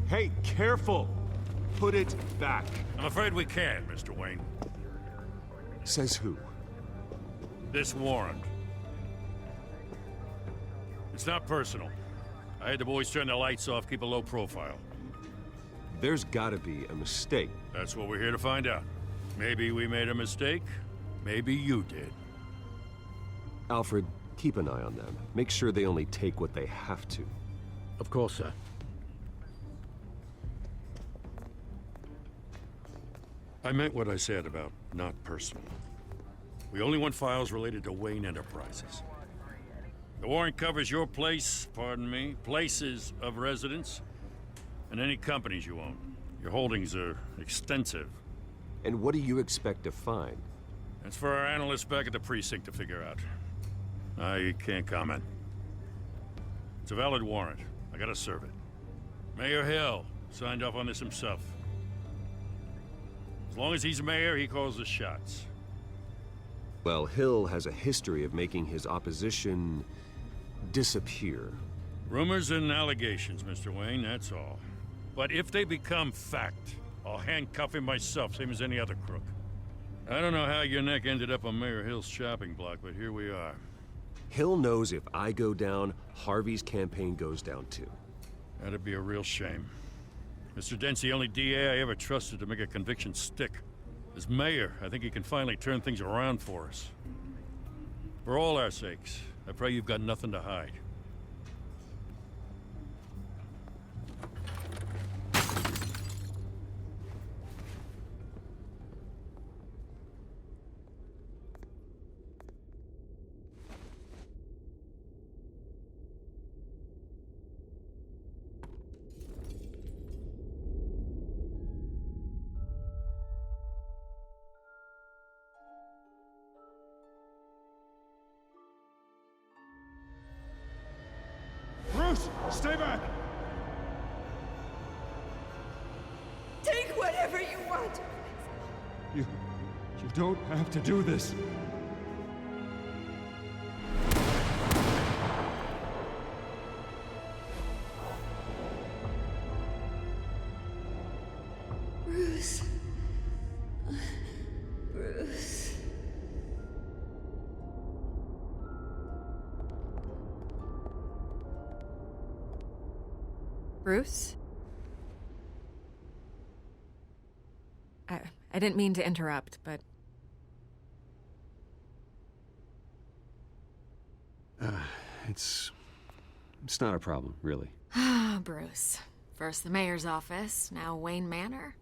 Hey, careful! Put it back.
I'm afraid we can't, Mr. Wayne.
Says who?
This warrant. It's not personal. I had the boys turn the lights off, keep a low profile.
There's gotta be a mistake.
That's what we're here to find out. Maybe we made a mistake. Maybe you did.
Alfred, keep an eye on them. Make sure they only take what they have to.
Of course, sir.
I meant what I said about not personal. We only want files related to Wayne Enterprises. The warrant covers your place, pardon me, places of residence, and any companies you own. Your holdings are extensive.
And what do you expect to find?
That's for our analysts back at the precinct to figure out. I can't comment. It's a valid warrant. I gotta serve it. Mayor Hill signed off on this himself. As long as he's mayor, he calls the shots.
Well, Hill has a history of making his opposition disappear.
Rumors and allegations, Mr. Wayne, that's all. But if they become fact, I'll handcuff him myself, same as any other crook. I don't know how your neck ended up on Mayor Hill's shopping block, but here we are.
Hill knows if I go down, Harvey's campaign goes down too.
That'd be a real shame. Mr. Dent's the only DA I ever trusted to make a conviction stick. As mayor, I think he can finally turn things around for us. For all our sakes, I pray you've got nothing to hide.
front!
You don't have to do this.
Bruce. Bruce.
Bruce? I didn't mean to interrupt, but...
It's not a problem, really.
Ah, Bruce. First the mayor's office, now Wayne Manor.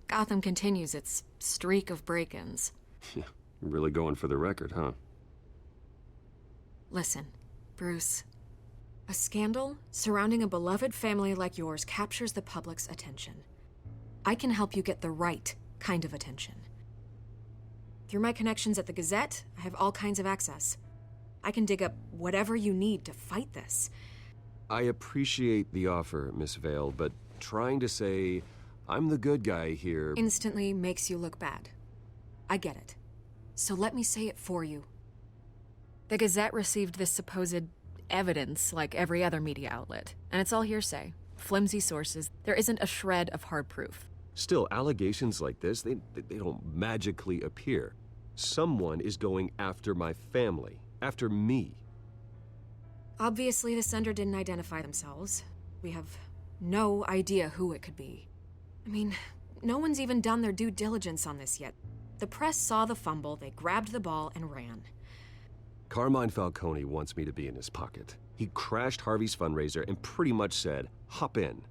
Gotham continues its streak of break-ins.
Yeah, really going for the record, huh?
Listen, Bruce. A scandal surrounding a beloved family like yours captures the public's attention. I can help you get the right kind of attention. Through my connections at the Gazette, I have all kinds of access. I can dig up whatever you need to fight this.
I appreciate the offer, Miss Vale, but trying to say I'm the good guy here
instantly makes you look bad. I get it. So let me say it for you. The Gazette received this supposed evidence like every other media outlet, and it's all hearsay. Flimsy sources. There isn't a shred of hard proof.
Still, allegations like this, they don't magically appear. Someone is going after my family, after me.
Obviously, the sender didn't identify themselves. We have no idea who it could be. I mean, no one's even done their due diligence on this yet. The press saw the fumble, they grabbed the ball and ran.
Carmine Falcone wants me to be in his pocket. He crashed Harvey's fundraiser and pretty much said, hop in.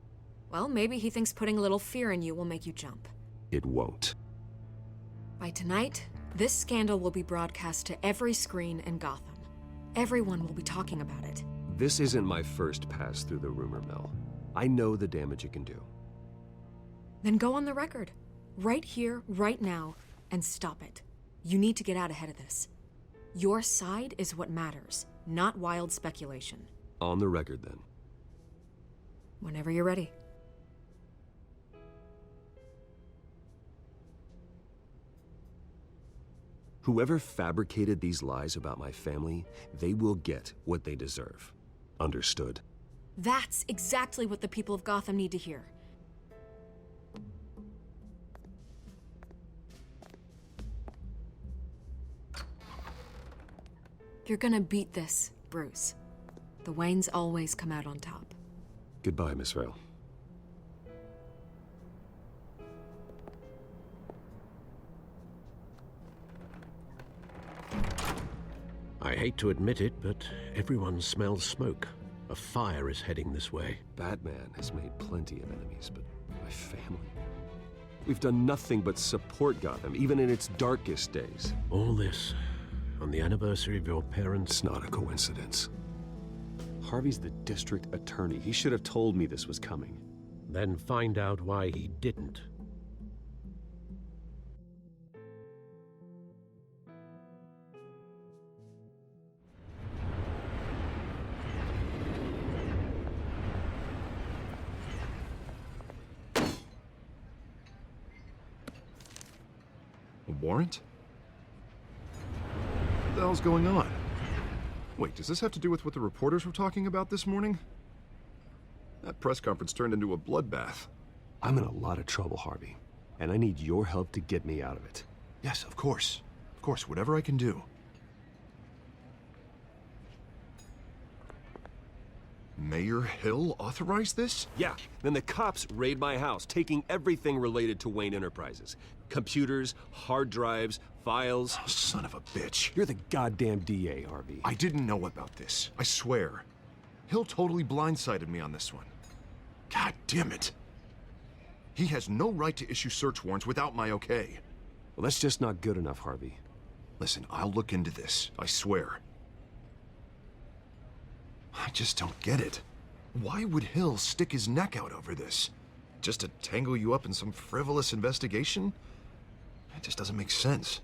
Well, maybe he thinks putting a little fear in you will make you jump.
It won't.
By tonight, this scandal will be broadcast to every screen in Gotham. Everyone will be talking about it.
This isn't my first pass through the rumor mill. I know the damage it can do.
Then go on the record. Right here, right now, and stop it. You need to get out ahead of this. Your side is what matters, not wild speculation.
On the record, then.
Whenever you're ready.
Whoever fabricated these lies about my family, they will get what they deserve. Understood?
That's exactly what the people of Gotham need to hear. You're gonna beat this, Bruce. The Waynes always come out on top.
Goodbye, Miss Vale.
I hate to admit it, but everyone smells smoke. A fire is heading this way.
Batman has made plenty of enemies, but my family... We've done nothing but support Gotham, even in its darkest days.
All this on the anniversary of your parents'...
It's not a coincidence. Harvey's the district attorney. He should have told me this was coming.
Then find out why he didn't.
A warrant? What the hell's going on? Wait, does this have to do with what the reporters were talking about this morning? That press conference turned into a bloodbath.
I'm in a lot of trouble, Harvey, and I need your help to get me out of it.
Yes, of course. Of course, whatever I can do. Mayor Hill authorized this?
Yeah, then the cops raid my house, taking everything related to Wayne Enterprises. Computers, hard drives, files.
Oh, son of a bitch.
You're the goddamn DA, Harvey.
I didn't know about this. I swear. Hill totally blindsided me on this one. God damn it. He has no right to issue search warrants without my okay.
Well, that's just not good enough, Harvey.
Listen, I'll look into this. I swear. I just don't get it. Why would Hill stick his neck out over this? Just to tangle you up in some frivolous investigation? It just doesn't make sense.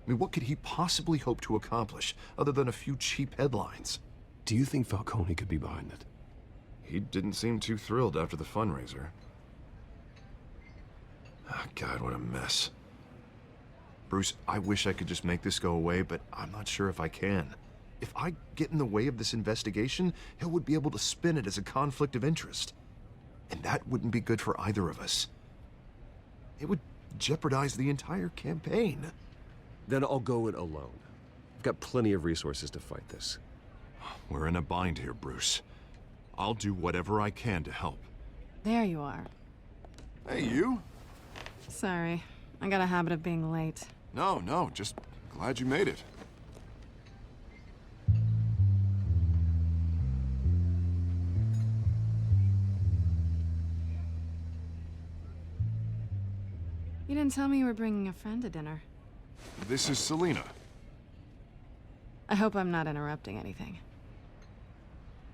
I mean, what could he possibly hope to accomplish other than a few cheap headlines?
Do you think Falcone could be behind it?
He didn't seem too thrilled after the fundraiser. Oh, God, what a mess. Bruce, I wish I could just make this go away, but I'm not sure if I can. If I get in the way of this investigation, Hill would be able to spin it as a conflict of interest. And that wouldn't be good for either of us. It would jeopardize the entire campaign.
Then I'll go it alone. I've got plenty of resources to fight this.
We're in a bind here, Bruce. I'll do whatever I can to help.
There you are.
Hey, you?
Sorry, I got a habit of being late.
No, just glad you made it.
You didn't tell me you were bringing a friend to dinner.
This is Selina.
I hope I'm not interrupting anything.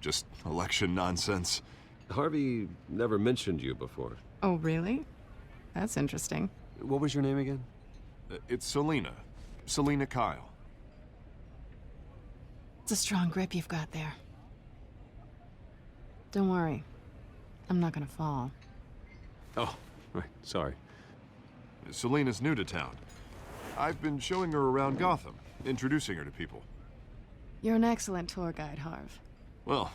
Just election nonsense.
Harvey never mentioned you before.
Oh, really? That's interesting.
What was your name again?
It's Selina. Selina Kyle.
It's a strong grip you've got there. Don't worry. I'm not gonna fall.
Oh, right. Sorry.
Selina's new to town. I've been showing her around Gotham, introducing her to people.
You're an excellent tour guide, Harv.
Well,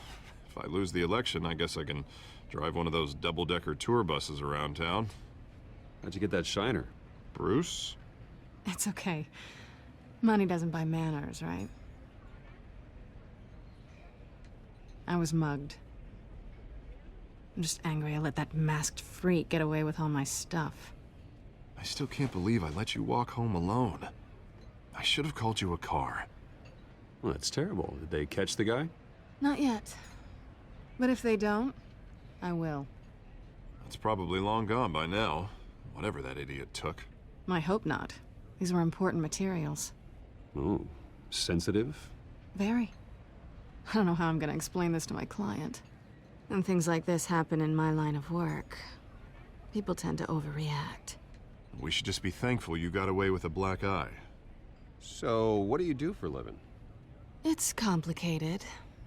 if I lose the election, I guess I can drive one of those double-decker tour buses around town.
How'd you get that shiner?
Bruce?
It's okay. Money doesn't buy manners, right? I was mugged. I'm just angry I let that masked freak get away with all my stuff.
I still can't believe I let you walk home alone. I should have called you a car.
Well, that's terrible. Did they catch the guy?
Not yet. But if they don't, I will.
It's probably long gone by now, whatever that idiot took.
I hope not. These were important materials.
Ooh, sensitive?
Very. I don't know how I'm gonna explain this to my client. When things like this happen in my line of work, people tend to overreact.
We should just be thankful you got away with a black eye.
So, what do you do for a living?
It's complicated.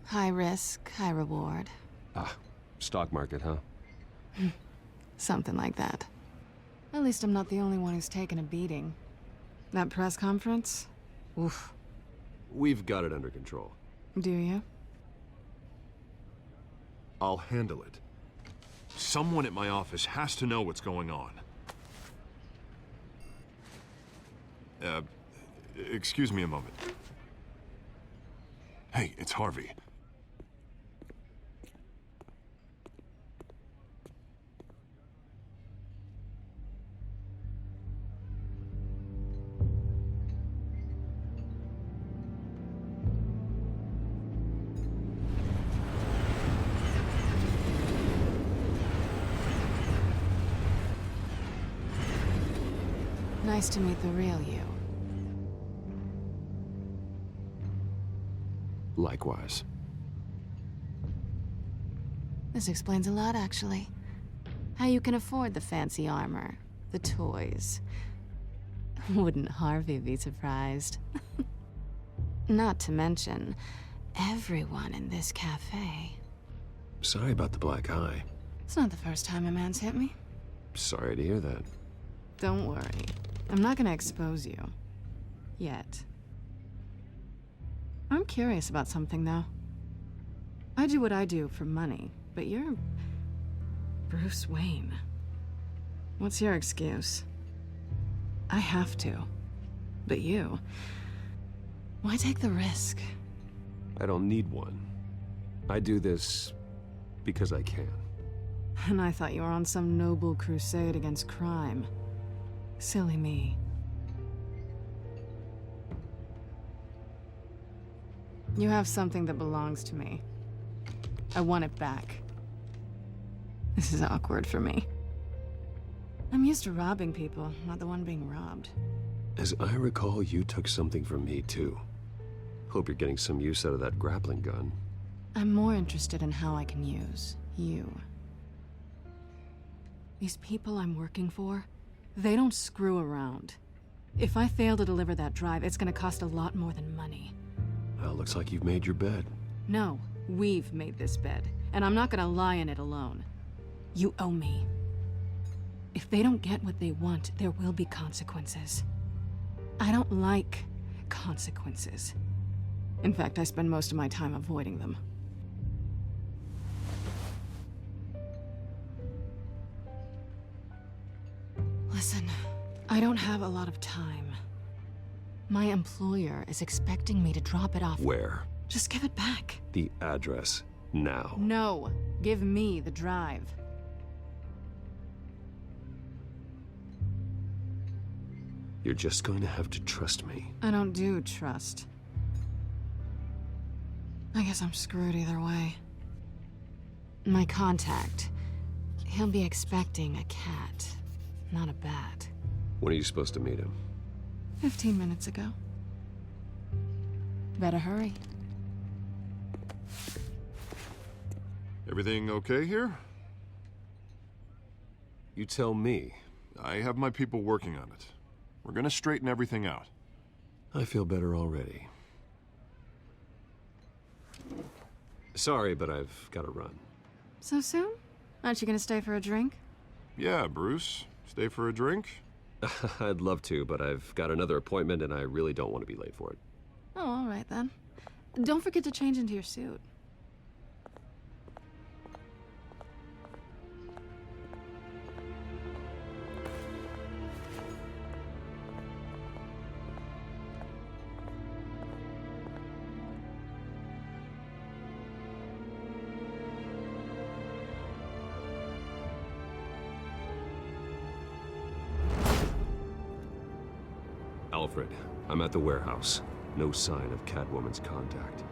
High risk, high reward.
Ah, stock market, huh?
Something like that. At least I'm not the only one who's taken a beating. That press conference? Oof.
We've got it under control.
Do you?
I'll handle it. Someone at my office has to know what's going on. Excuse me a moment. Hey, it's Harvey.
Nice to meet the real you.
Likewise.
This explains a lot, actually. How you can afford the fancy armor, the toys. Wouldn't Harvey be surprised? Not to mention, everyone in this cafe.
Sorry about the black eye.
It's not the first time a man's hit me.
Sorry to hear that.
Don't worry. I'm not gonna expose you. Yet. I'm curious about something, though. I do what I do for money, but you're... Bruce Wayne. What's your excuse? I have to. But you... Why take the risk?
I don't need one. I do this because I can.
And I thought you were on some noble crusade against crime. Silly me. You have something that belongs to me. I want it back. This is awkward for me. I'm used to robbing people, not the one being robbed.
As I recall, you took something from me, too. Hope you're getting some use out of that grappling gun.
I'm more interested in how I can use you. These people I'm working for, they don't screw around. If I fail to deliver that drive, it's gonna cost a lot more than money.
Well, looks like you've made your bed.
No, we've made this bed, and I'm not gonna lie in it alone. You owe me. If they don't get what they want, there will be consequences. I don't like consequences. In fact, I spend most of my time avoiding them. Listen, I don't have a lot of time. My employer is expecting me to drop it off.
Where?
Just give it back.
The address, now.
No, give me the drive.
You're just going to have to trust me.
I don't do trust. I guess I'm screwed either way. My contact, he'll be expecting a cat, not a bat.
When are you supposed to meet him?
15 minutes ago. Better hurry.
Everything okay here?
You tell me.
I have my people working on it. We're gonna straighten everything out.
I feel better already. Sorry, but I've got to run.
So soon? Aren't you gonna stay for a drink?
Yeah, Bruce. Stay for a drink?
I'd love to, but I've got another appointment and I really don't want to be late for it.
Oh, all right then. Don't forget to change into your suit.
Alfred, I'm at the warehouse. No sign of Catwoman's contact.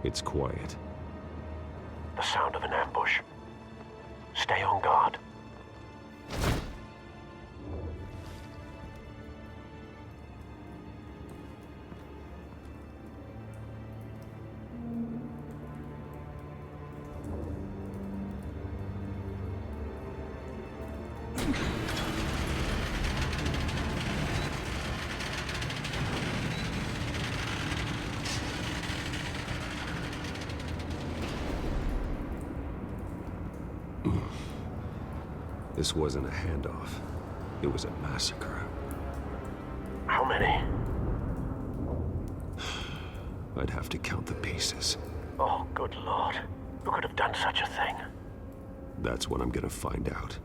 It's quiet.
The sound of an ambush. Stay on guard.
This wasn't a handoff. It was a massacre.
How many?
I'd have to count the pieces.
Oh, good Lord. Who could have done such a thing?
That's what I'm gonna find out.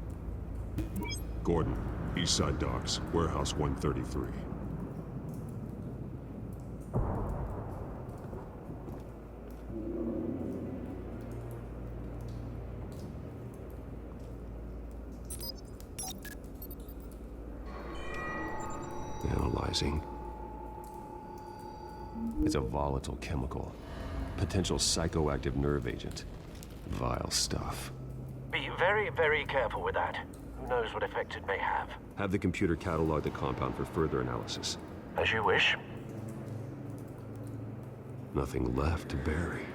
Gordon, Eastside Docks, Warehouse 133.
Analyzing. It's a volatile chemical. Potential psychoactive nerve agent. Vile stuff.
Be very, very careful with that. Who knows what effects it may have.
Have the computer catalog the compound for further analysis.
As you wish.
Nothing left to bury.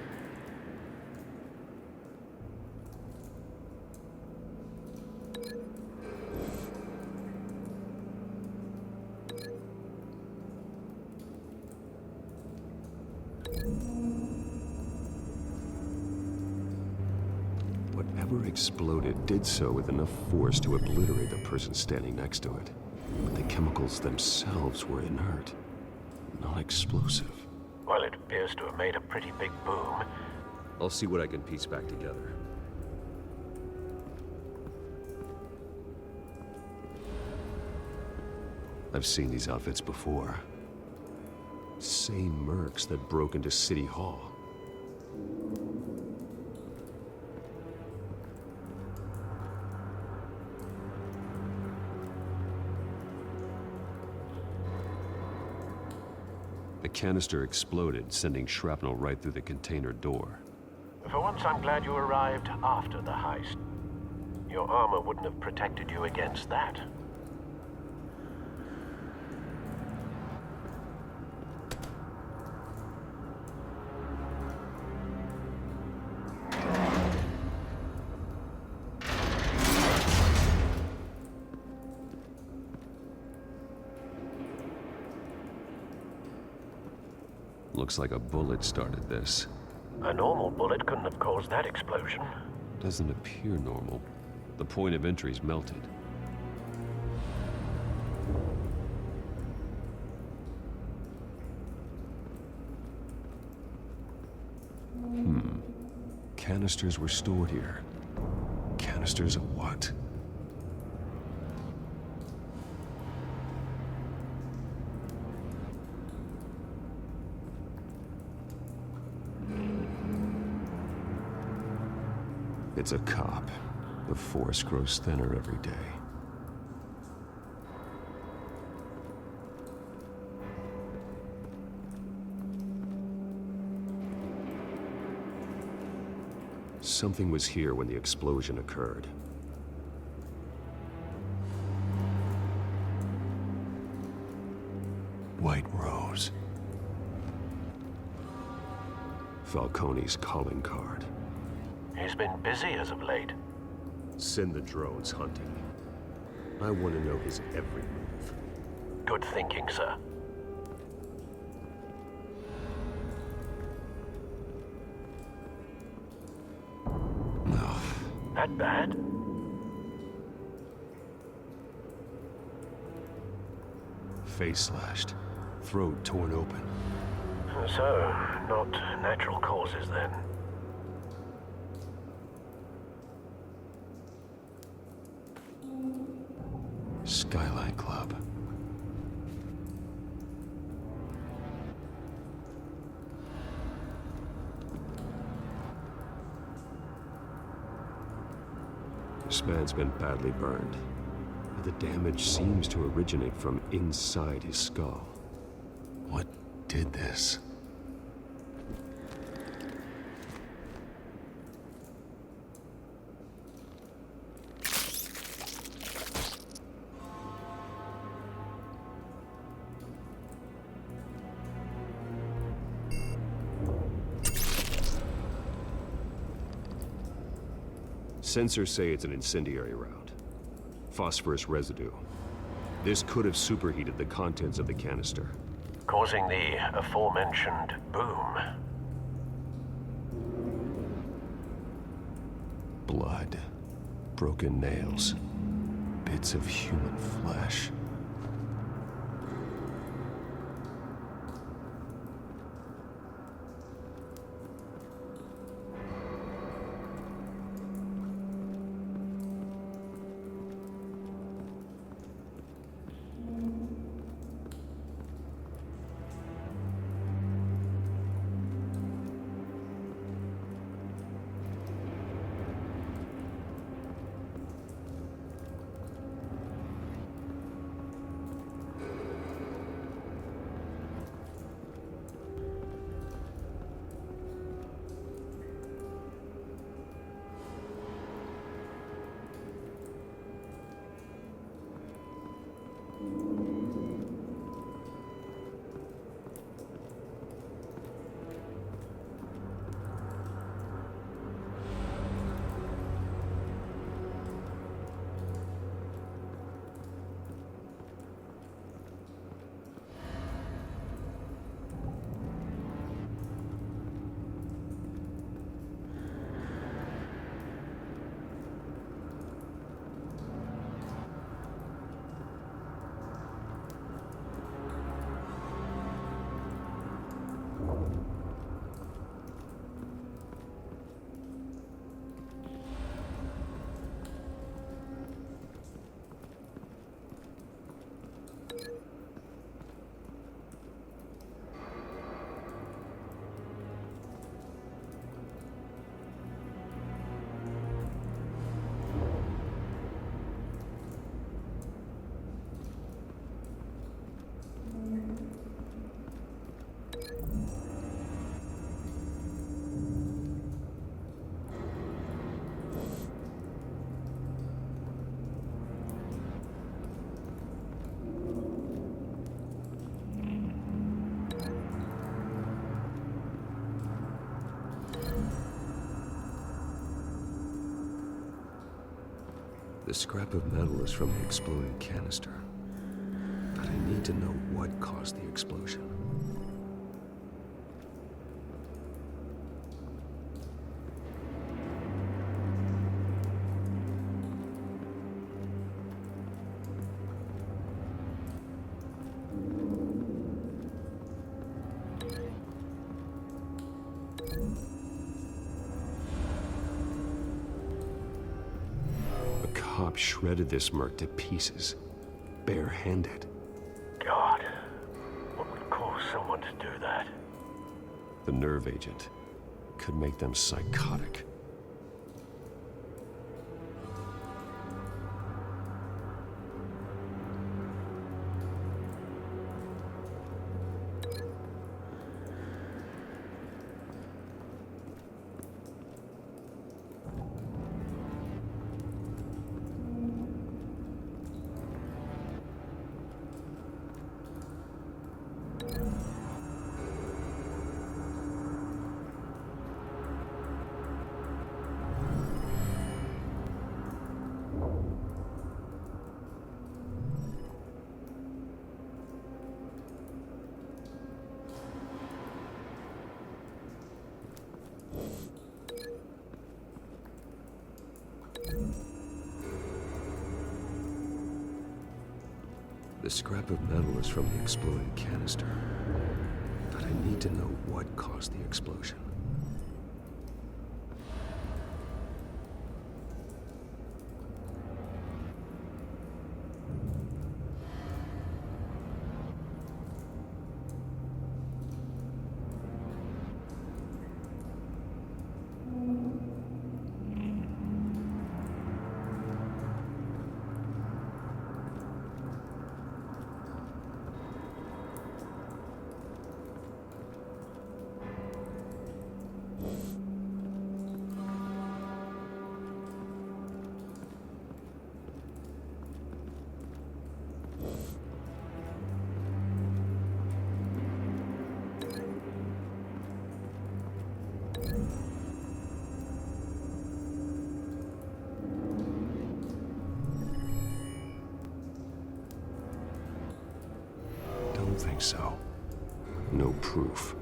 Whatever exploded did so with enough force to obliterate the person standing next to it. But the chemicals themselves were inert, not explosive.
Well, it appears to have made a pretty big boom.
I'll see what I can piece back together. I've seen these outfits before. Same mercs that broke into City Hall. The canister exploded, sending shrapnel right through the container door.
For once, I'm glad you arrived after the heist. Your armor wouldn't have protected you against that.
Looks like a bullet started this.
A normal bullet couldn't have caused that explosion.
Doesn't appear normal. The point of entry's melted.
canisters were stored here. Canisters of what? It's a cop. The force grows thinner every day. Something was here when the explosion occurred. White Rose. Falcone's calling card.
He's been busy as of late.
Send the drones hunting. I want to know his every move.
Good thinking, sir.
No.
That bad?
Face slashed. Throat torn open.
So, not natural causes then.
Skyline Club.
This man's been badly burned. The damage seems to originate from inside his skull.
What did this?
Sensors say it's an incendiary round. Phosphorus residue. This could have superheated the contents of the canister,
causing the aforementioned boom.
Blood. Broken nails. Bits of human flesh.
The scrap of metal is from the exploded canister. But I need to know what caused the explosion.
cop shredded this merc to pieces, barehanded.
God, what would cause someone to do that?
The nerve agent could make them psychotic. The scrap of metal is from the exploded canister, but I need to know what caused the explosion. Don't think so. No proof.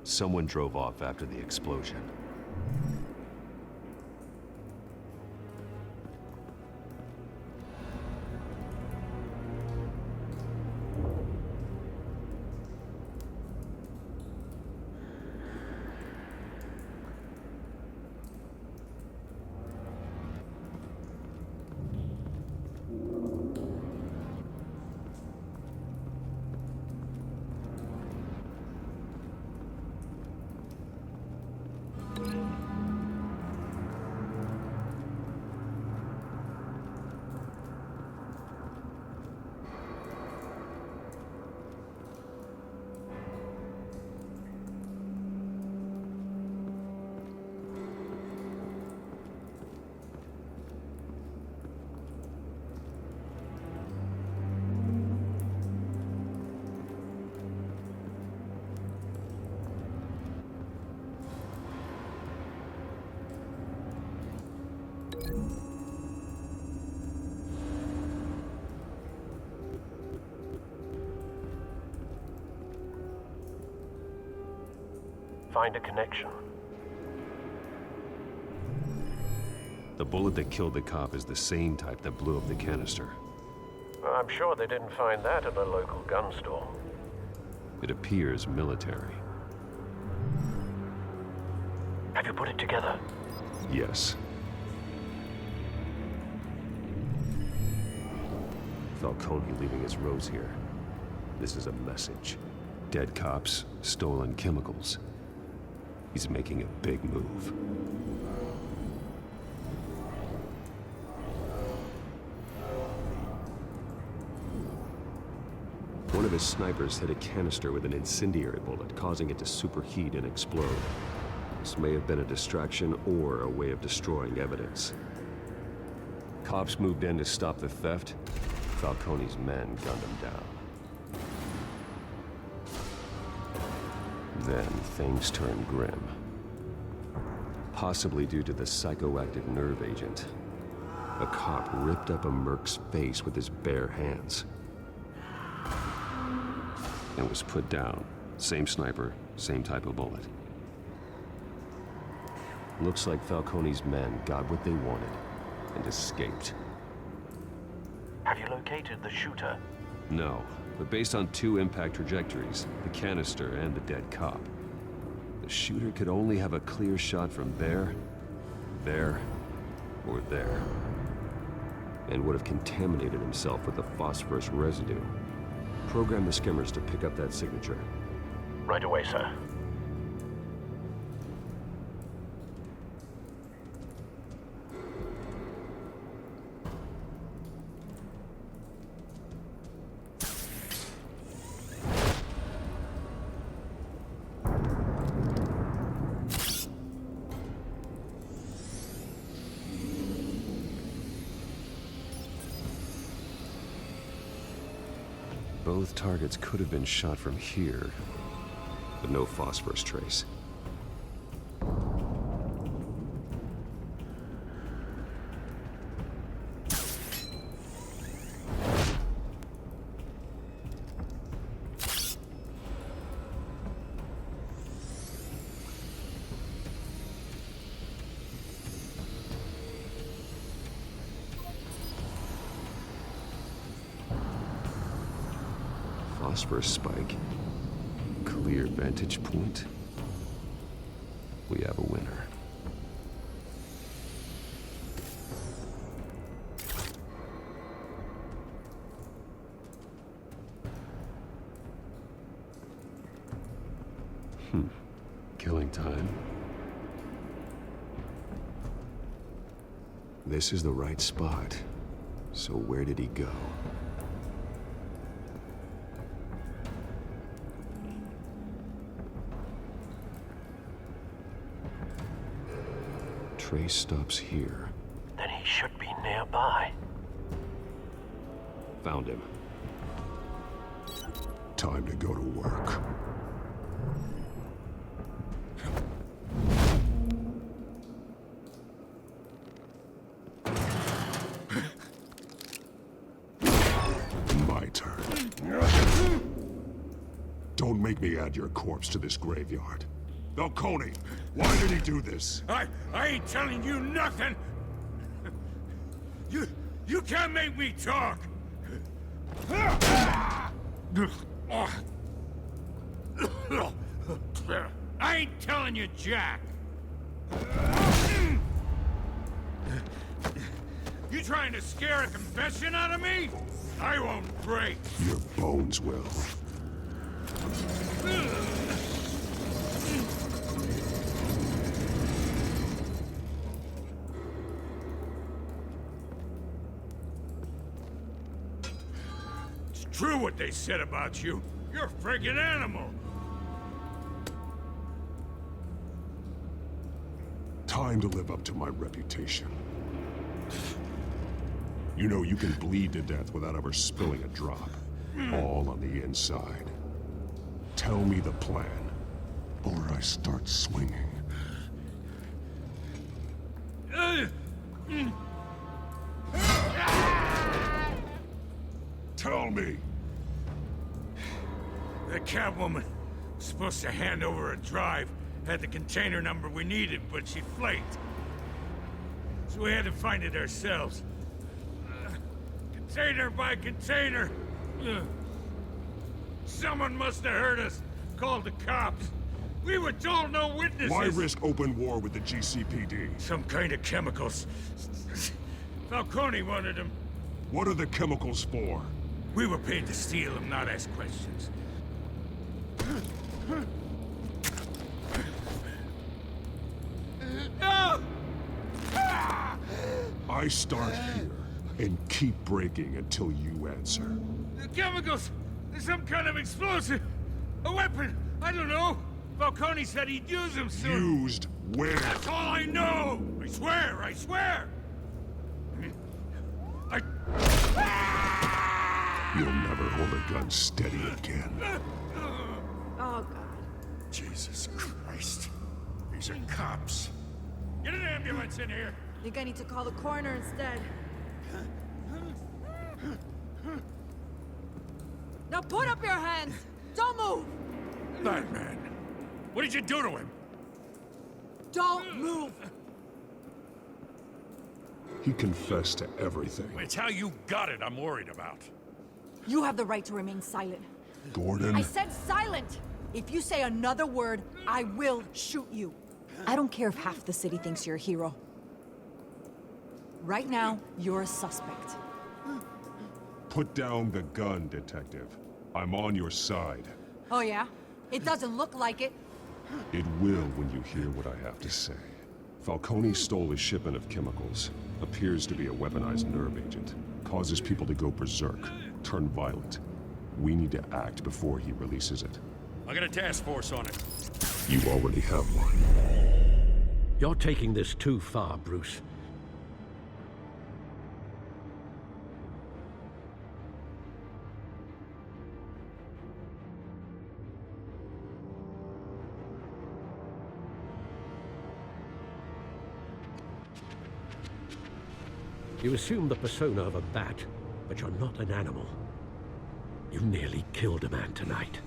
Someone drove off after the explosion.
Find a connection.
The bullet that killed the cop is the same type that blew up the canister.
I'm sure they didn't find that at a local gun store.
It appears military.
Have you put it together?
Yes. Falcone leaving his rose here. This is a message. Dead cops, stolen chemicals. He's making a big move. One of his snipers hit a canister with an incendiary bullet, causing it to superheat and explode.
This may have been a distraction or a way of destroying evidence. Cops moved in to stop the theft. Falcone's men gunned him down. Then things turned grim. Possibly due to the psychoactive nerve agent. A cop ripped up a merc's face with his bare hands. And was put down. Same sniper, same type of bullet. Looks like Falcone's men got what they wanted and escaped.
Have you located the shooter?
No, but based on 2 impact trajectories, the canister and the dead cop, the shooter could only have a clear shot from there, or there, and would have contaminated himself with the phosphorus residue. Program the skimmers to pick up that signature.
Right away, sir.
Both targets could have been shot from here, but no phosphorus trace. Phosphorus spike. Clear vantage point. We have a winner. Killing time. This is the right spot. So where did he go? Trace stops here.
Then he should be nearby.
Found him.
Time to go to work. My turn. Don't make me add your corpse to this graveyard. Falcone, why did he do this?
I ain't telling you nothing! You can't make me talk! I ain't telling you jack! You trying to scare a confession out of me? I won't break!
Your bones will.
It's true what they said about you. You're a friggin' animal.
Time to live up to my reputation. You know you can bleed to death without ever spilling a drop. All on the inside. Tell me the plan, or I start swinging. Tell me!
The Catwoman was supposed to hand over a drive, had the container number we needed, but she flaked. So we had to find it ourselves. Container by container. Someone must have heard us, called the cops. We were told no witnesses.
Why risk open war with the GCPD?
Some kind of chemicals. Falcone wanted them.
What are the chemicals for?
We were paid to steal them, not ask questions.
I start here and keep breaking until you answer.
The chemicals! There's some kind of explosive! A weapon! I don't know!
Falcone said he'd use him soon.
Used where?
That's all I know! I swear, I swear!
You'll never hold a gun steady again.
Oh, God.
Jesus Christ. These are cops. Get an ambulance in here!
Think I need to call the coroner instead. Now put up your hands! Don't move!
Batman, what did you do to him?
Don't move!
He confessed to everything.
It's how you got it I'm worried about.
You have the right to remain silent.
Gordon?
I said silent! If you say another word, I will shoot you. I don't care if half the city thinks you're a hero. Right now, you're a suspect.
Put down the gun, Detective. I'm on your side.
Oh yeah? It doesn't look like it.
It will when you hear what I have to say. Falcone stole a shipment of chemicals. Appears to be a weaponized nerve agent. Causes people to go berserk, turn violent. We need to act before he releases it.
I got a task force on it.
You already have one.
You're taking this too far, Bruce. You assume the persona of a bat, but you're not an animal. You nearly killed a man tonight.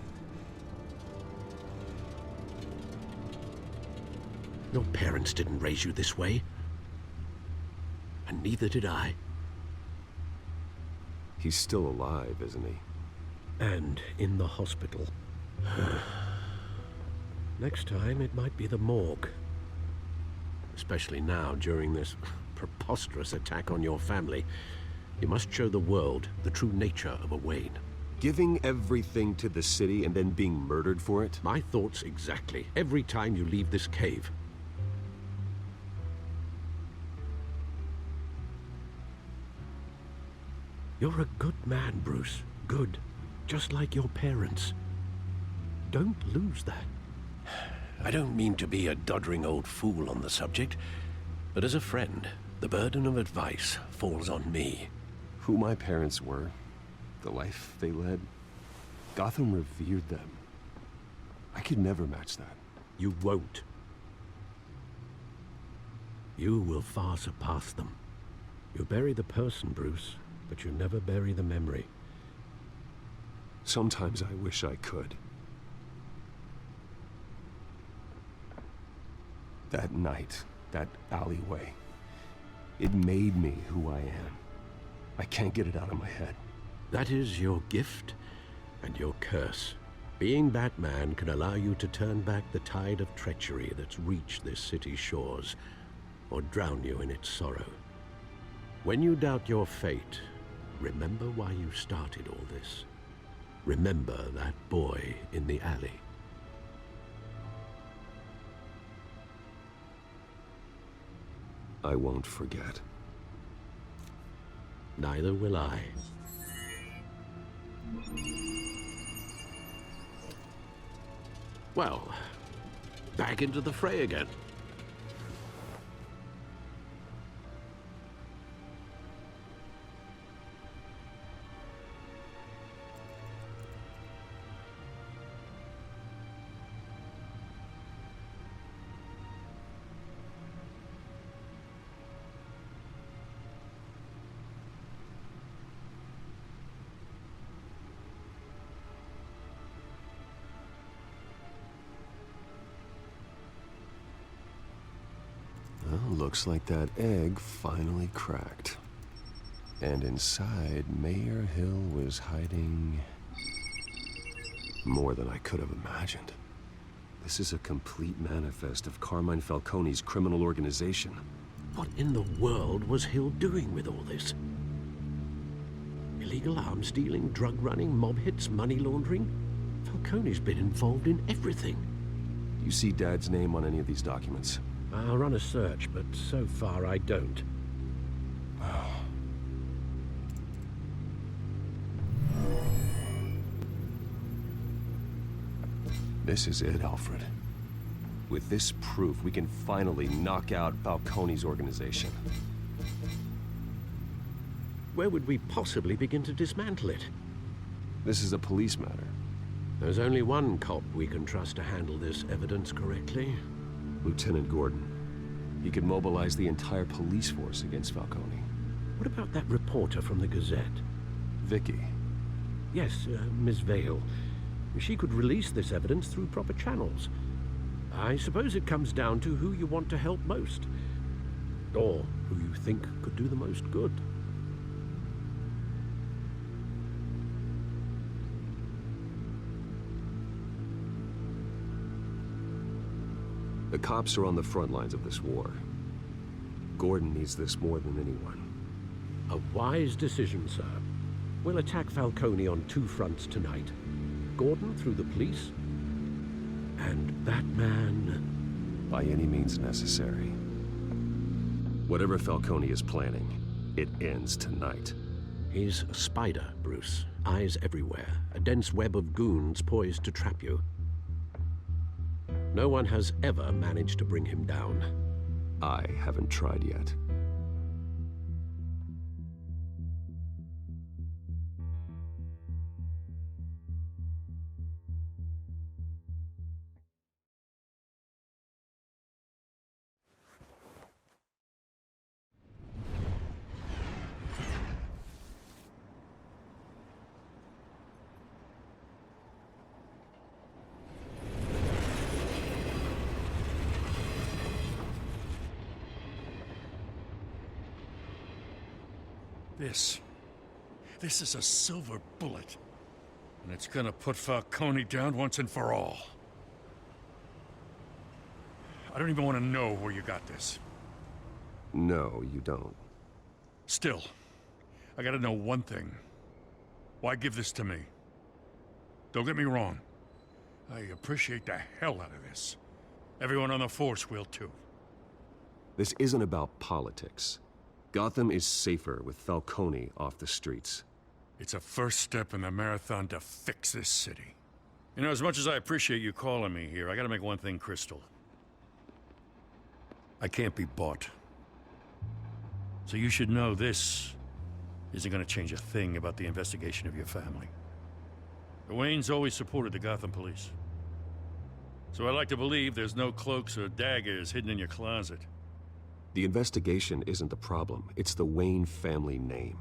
Your parents didn't raise you this way. And neither did I.
He's still alive, isn't he?
And in the hospital. Next time, it might be the morgue. Especially now, during this preposterous attack on your family. You must show the world the true nature of a Wayne.
Giving everything to the city and then being murdered for it?
My thoughts exactly. Every time you leave this cave. You're a good man, Bruce. Good. Just like your parents. Don't lose that. I don't mean to be a doddering old fool on the subject, but as a friend, the burden of advice falls on me.
Who my parents were, the life they led, Gotham revered them. I could never match that.
You won't. You will far surpass them. You bury the person, Bruce, but you never bury the memory.
Sometimes I wish I could. That night, that alleyway, it made me who I am. I can't get it out of my head.
That is your gift and your curse. Being Batman can allow you to turn back the tide of treachery that's reached this city's shores, or drown you in its sorrow. When you doubt your fate, remember why you started all this. Remember that boy in the alley.
I won't forget.
Neither will I. Well, back into the fray again.
Well, looks like that egg finally cracked. And inside, Mayor Hill was hiding more than I could have imagined. This is a complete manifest of Carmine Falcone's criminal organization.
What in the world was Hill doing with all this? Illegal arms dealing, drug running, mob hits, money laundering? Falcone's been involved in everything.
You see Dad's name on any of these documents?
I'll run a search, but so far I don't.
This is it, Alfred. With this proof, we can finally knock out Falcone's organization.
Where would we possibly begin to dismantle it?
This is a police matter.
There's only one cop we can trust to handle this evidence correctly.
Lieutenant Gordon. He could mobilize the entire police force against Falcone.
What about that reporter from the Gazette?
Vicky.
Yes, Miss Vale. She could release this evidence through proper channels. I suppose it comes down to who you want to help most. Or who you think could do the most good.
The cops are on the front lines of this war. Gordon needs this more than anyone.
A wise decision, sir. We'll attack Falcone on 2 fronts tonight. Gordon through the police, and that man...
By any means necessary. Whatever Falcone is planning, it ends tonight.
He's a spider, Bruce. Eyes everywhere. A dense web of goons poised to trap you. No one has ever managed to bring him down.
I haven't tried yet.
This is a silver bullet. And it's gonna put Falcone down once and for all. I don't even want to know where you got this.
No, you don't.
Still, I gotta know one thing. Why give this to me? Don't get me wrong. I appreciate the hell out of this. Everyone on the force will too.
This isn't about politics. Gotham is safer with Falcone off the streets.
It's a first step in the marathon to fix this city. You know, as much as I appreciate you calling me here, I gotta make one thing crystal. I can't be bought. So you should know this isn't gonna change a thing about the investigation of your family. The Waynes always supported the Gotham police. So I like to believe there's no cloaks or daggers hidden in your closet.
The investigation isn't the problem. It's the Wayne family name.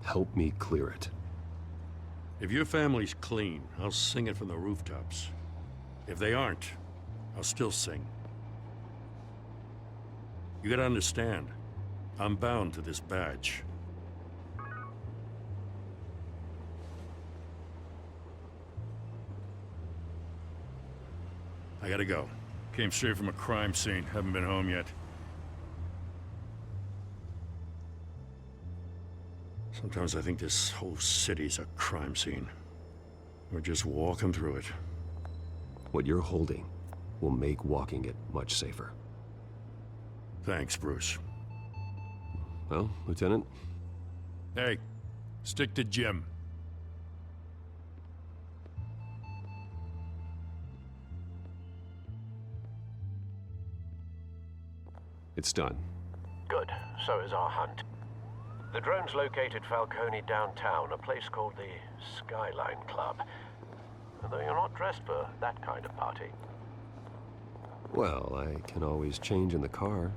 Help me clear it.
If your family's clean, I'll sing it from the rooftops. If they aren't, I'll still sing. You gotta understand, I'm bound to this badge. I gotta go. Came straight from a crime scene, haven't been home yet. Sometimes I think this whole city's a crime scene. We're just walking through it.
What you're holding will make walking it much safer.
Thanks, Bruce.
Well, Lieutenant?
Hey, stick to Jim.
It's done.
Good. So is our hunt. The drones located Falcone downtown, a place called the Skyline Club. Though you're not dressed for that kind of party.
Well, I can always change in the car.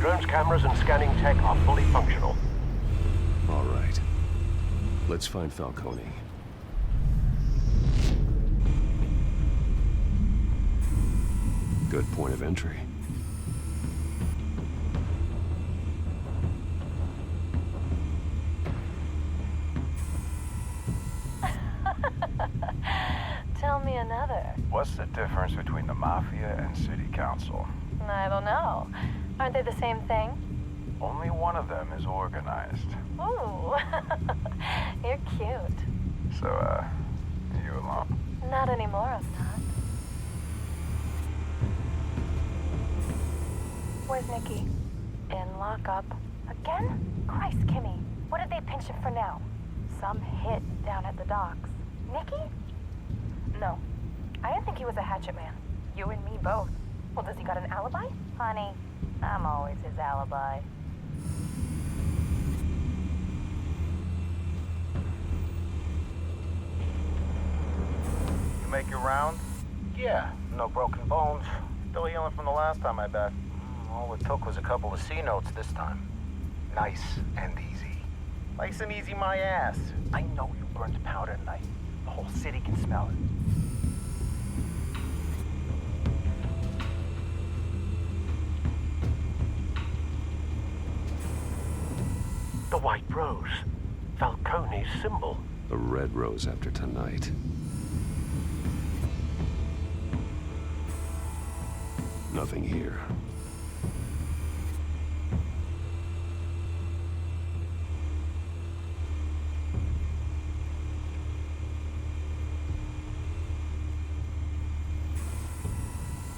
Drone's cameras and scanning tech are fully functional.
All right. Let's find Falcone. Good point of entry.
Tell me another.
What's the difference between the Mafia and City Council?
I don't know. Aren't they the same thing?
Only one of them is organized.
Ooh, you're cute.
So, you alone?
Not anymore, I'm not. Where's Nikki? In lockup. Again? Christ, Kimmy. What did they pinch him for now? Some hit down at the docks. Nikki? No. I didn't think he was a hatchet man. You and me both. Well, does he got an alibi? Honey, I'm always his alibi.
You make your round? Yeah, no broken bones. Still healing from the last time, I bet. All it took was a couple of C notes this time. Nice and easy. Nice and easy, my ass. I know you burned powder tonight. The whole city can smell it.
The White Rose. Falcone's symbol.
A red rose after tonight. Nothing here.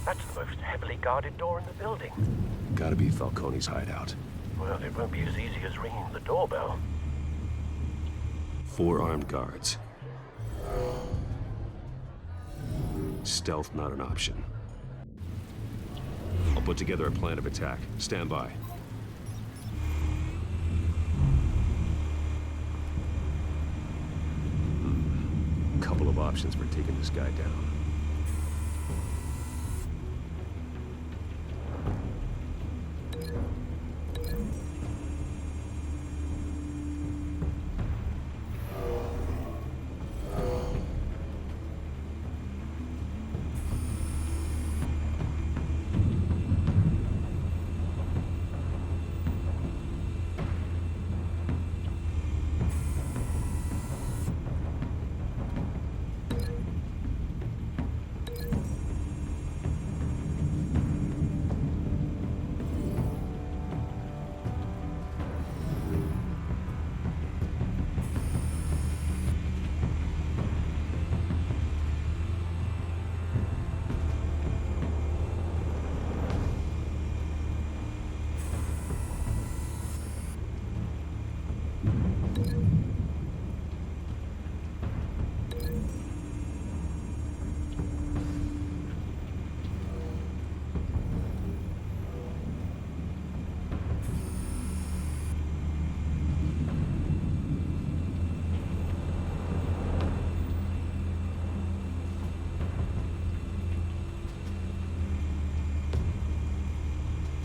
That's the most heavily guarded door in the building.
Gotta be Falcone's hideout.
Well, it won't be as easy as ringing the doorbell.
4 armed guards. Stealth not an option. I'll put together a plan of attack. Stand by. Couple of options for taking this guy down.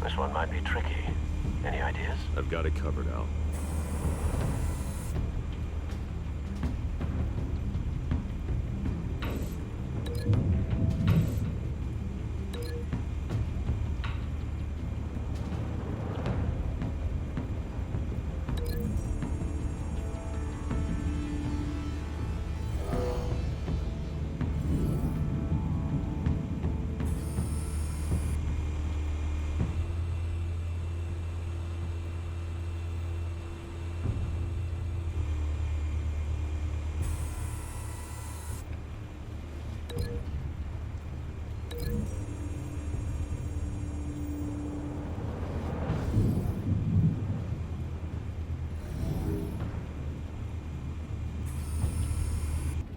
This one might be tricky. Any ideas?
I've got it covered, Al.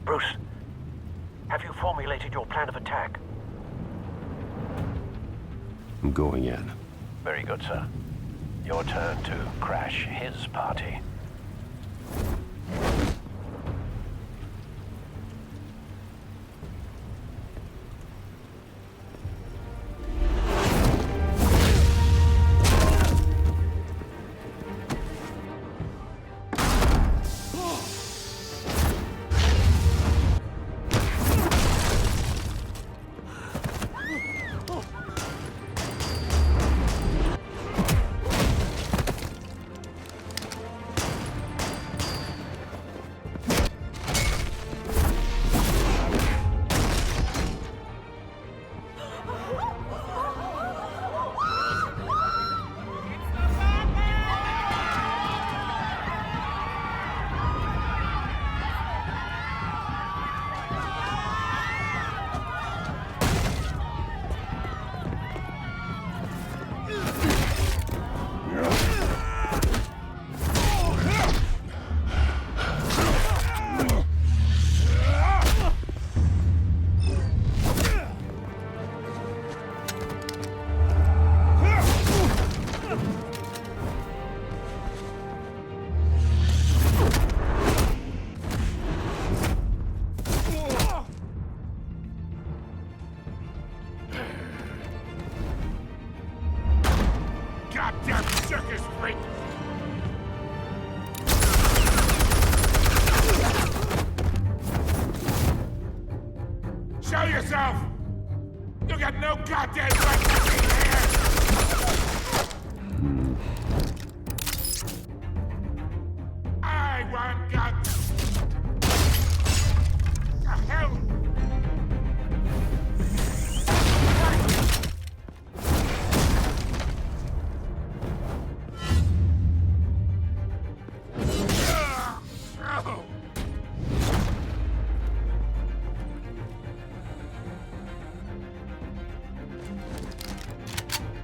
Bruce, have you formulated your plan of attack?
I'm going in.
Very good, sir. Your turn to crash his party.
yourself! You got no goddamn right to be here! I want Gotham! The hell?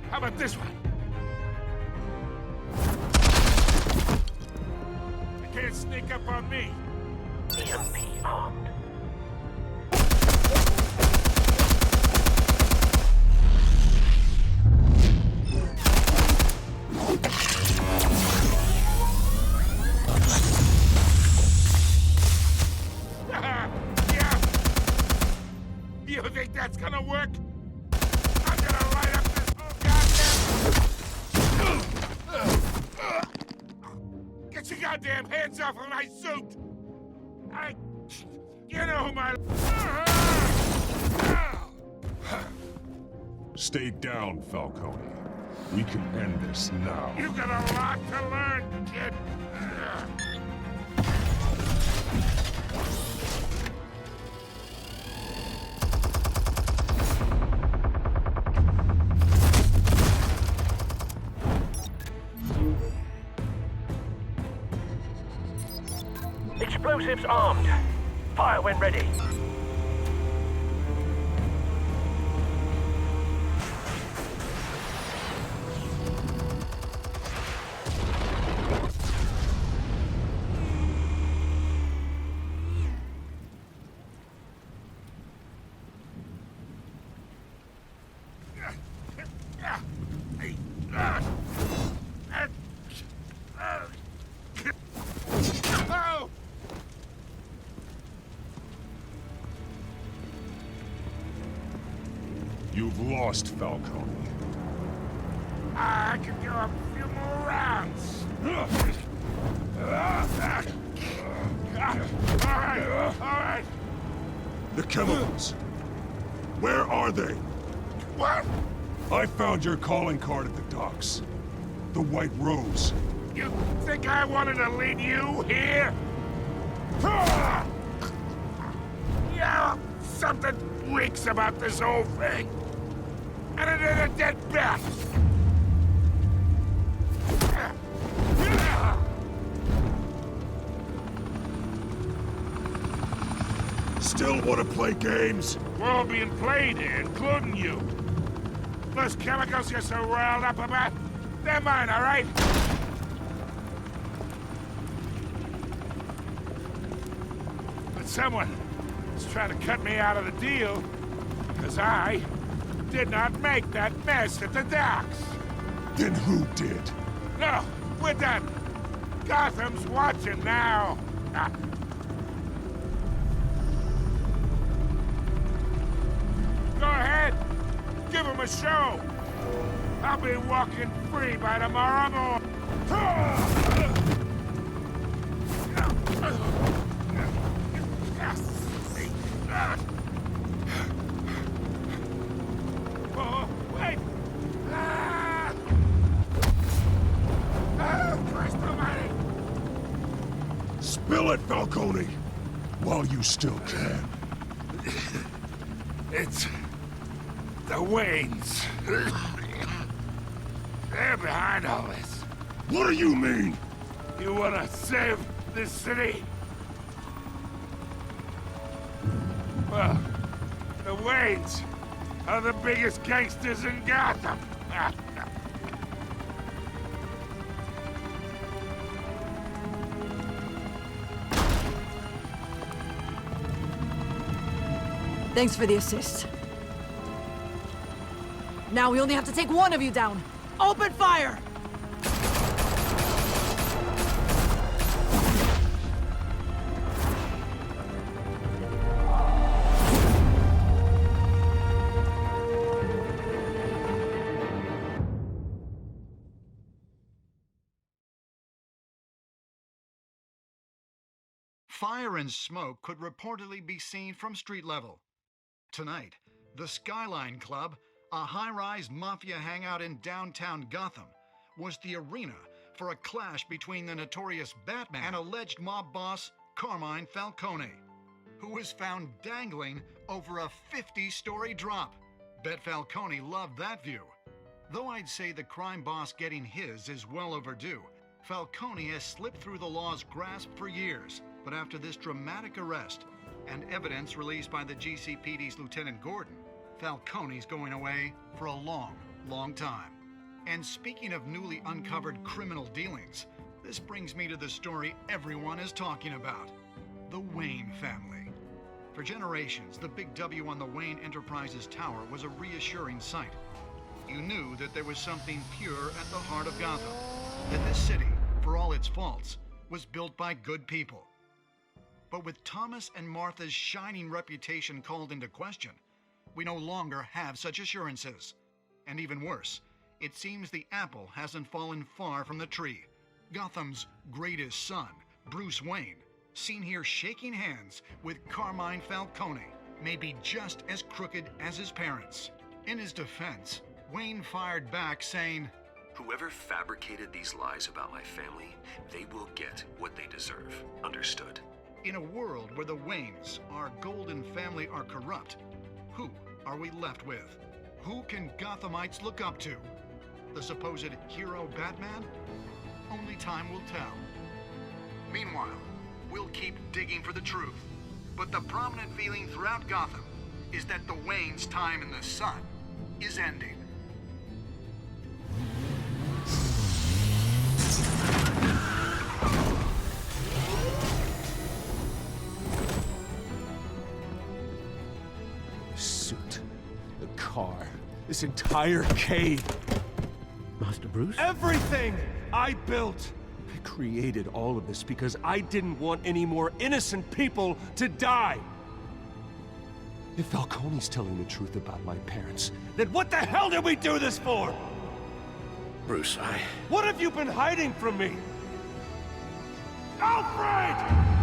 How about this one? You can't sneak up on me.
EMP armed.
Yeah. You think that's gonna work? I'm gonna light up this whole goddamn... Get your goddamn hands off of my suit! You know who my...
Stay down, Falcone. We can end this now.
You got a lot to learn, kid.
Explosives armed. Fire when ready.
Oh!
You've lost, Falcone.
I could go a few more rounds. All right.
The chemicals. Where are they?
What?
I found your calling card at the docks. The White Rose.
You think I wanted to lead you here? Yeah, something reeks about this whole thing. And it is a dead bat.
Still want to play games?
We're all being played here, including you. Those chemicals you're so riled up about, they're mine, all right? But someone is trying to cut me out of the deal, because I did not make that mess at the docks.
Then who did?
No, we're done. Gotham's watching now. Go ahead. Give him a show. I'll be walking free by tomorrow morning. Oh, wait. Christ almighty.
Spill it, Falcone! While you still can.
It's the Waynes. They're behind all this.
What do you mean?
You wanna save this city? Well, the Waynes are the biggest gangsters in Gotham.
Thanks for the assist. Now we only have to take one of you down. Open fire!
Fire and smoke could reportedly be seen from street level. Tonight, the Skyline Club, a high-rise mafia hangout in downtown Gotham, was the arena for a clash between the notorious Batman and alleged mob boss Carmine Falcone, who was found dangling over a 50-story drop. Bet Falcone loved that view. Though I'd say the crime boss getting his is well overdue, Falcone has slipped through the law's grasp for years. But after this dramatic arrest and evidence released by the GCPD's Lieutenant Gordon, Falcone's going away for a long, long time. And speaking of newly uncovered criminal dealings, this brings me to the story everyone is talking about: the Wayne family. For generations, the big W on the Wayne Enterprises Tower was a reassuring sight. You knew that there was something pure at the heart of Gotham, that this city, for all its faults, was built by good people. But with Thomas and Martha's shining reputation called into question, we no longer have such assurances. And even worse, it seems the apple hasn't fallen far from the tree. Gotham's greatest son, Bruce Wayne, seen here shaking hands with Carmine Falcone, may be just as crooked as his parents. In his defense, Wayne fired back saying,
"Whoever fabricated these lies about my family, they will get what they deserve. Understood?"
In a world where the Waynes, our golden family, are corrupt, who are we left with? Who can Gothamites look up to? The supposed hero Batman? Only time will tell. Meanwhile, we'll keep digging for the truth. But the prominent feeling throughout Gotham is that the Waynes' time in the sun is ending.
The suit, the car, this entire cave.
Master Bruce?
Everything I built! I created all of this because I didn't want any more innocent people to die! If Falcone's telling the truth about my parents, then what the hell did we do this for?
Bruce,
What have you been hiding from me? Alfred!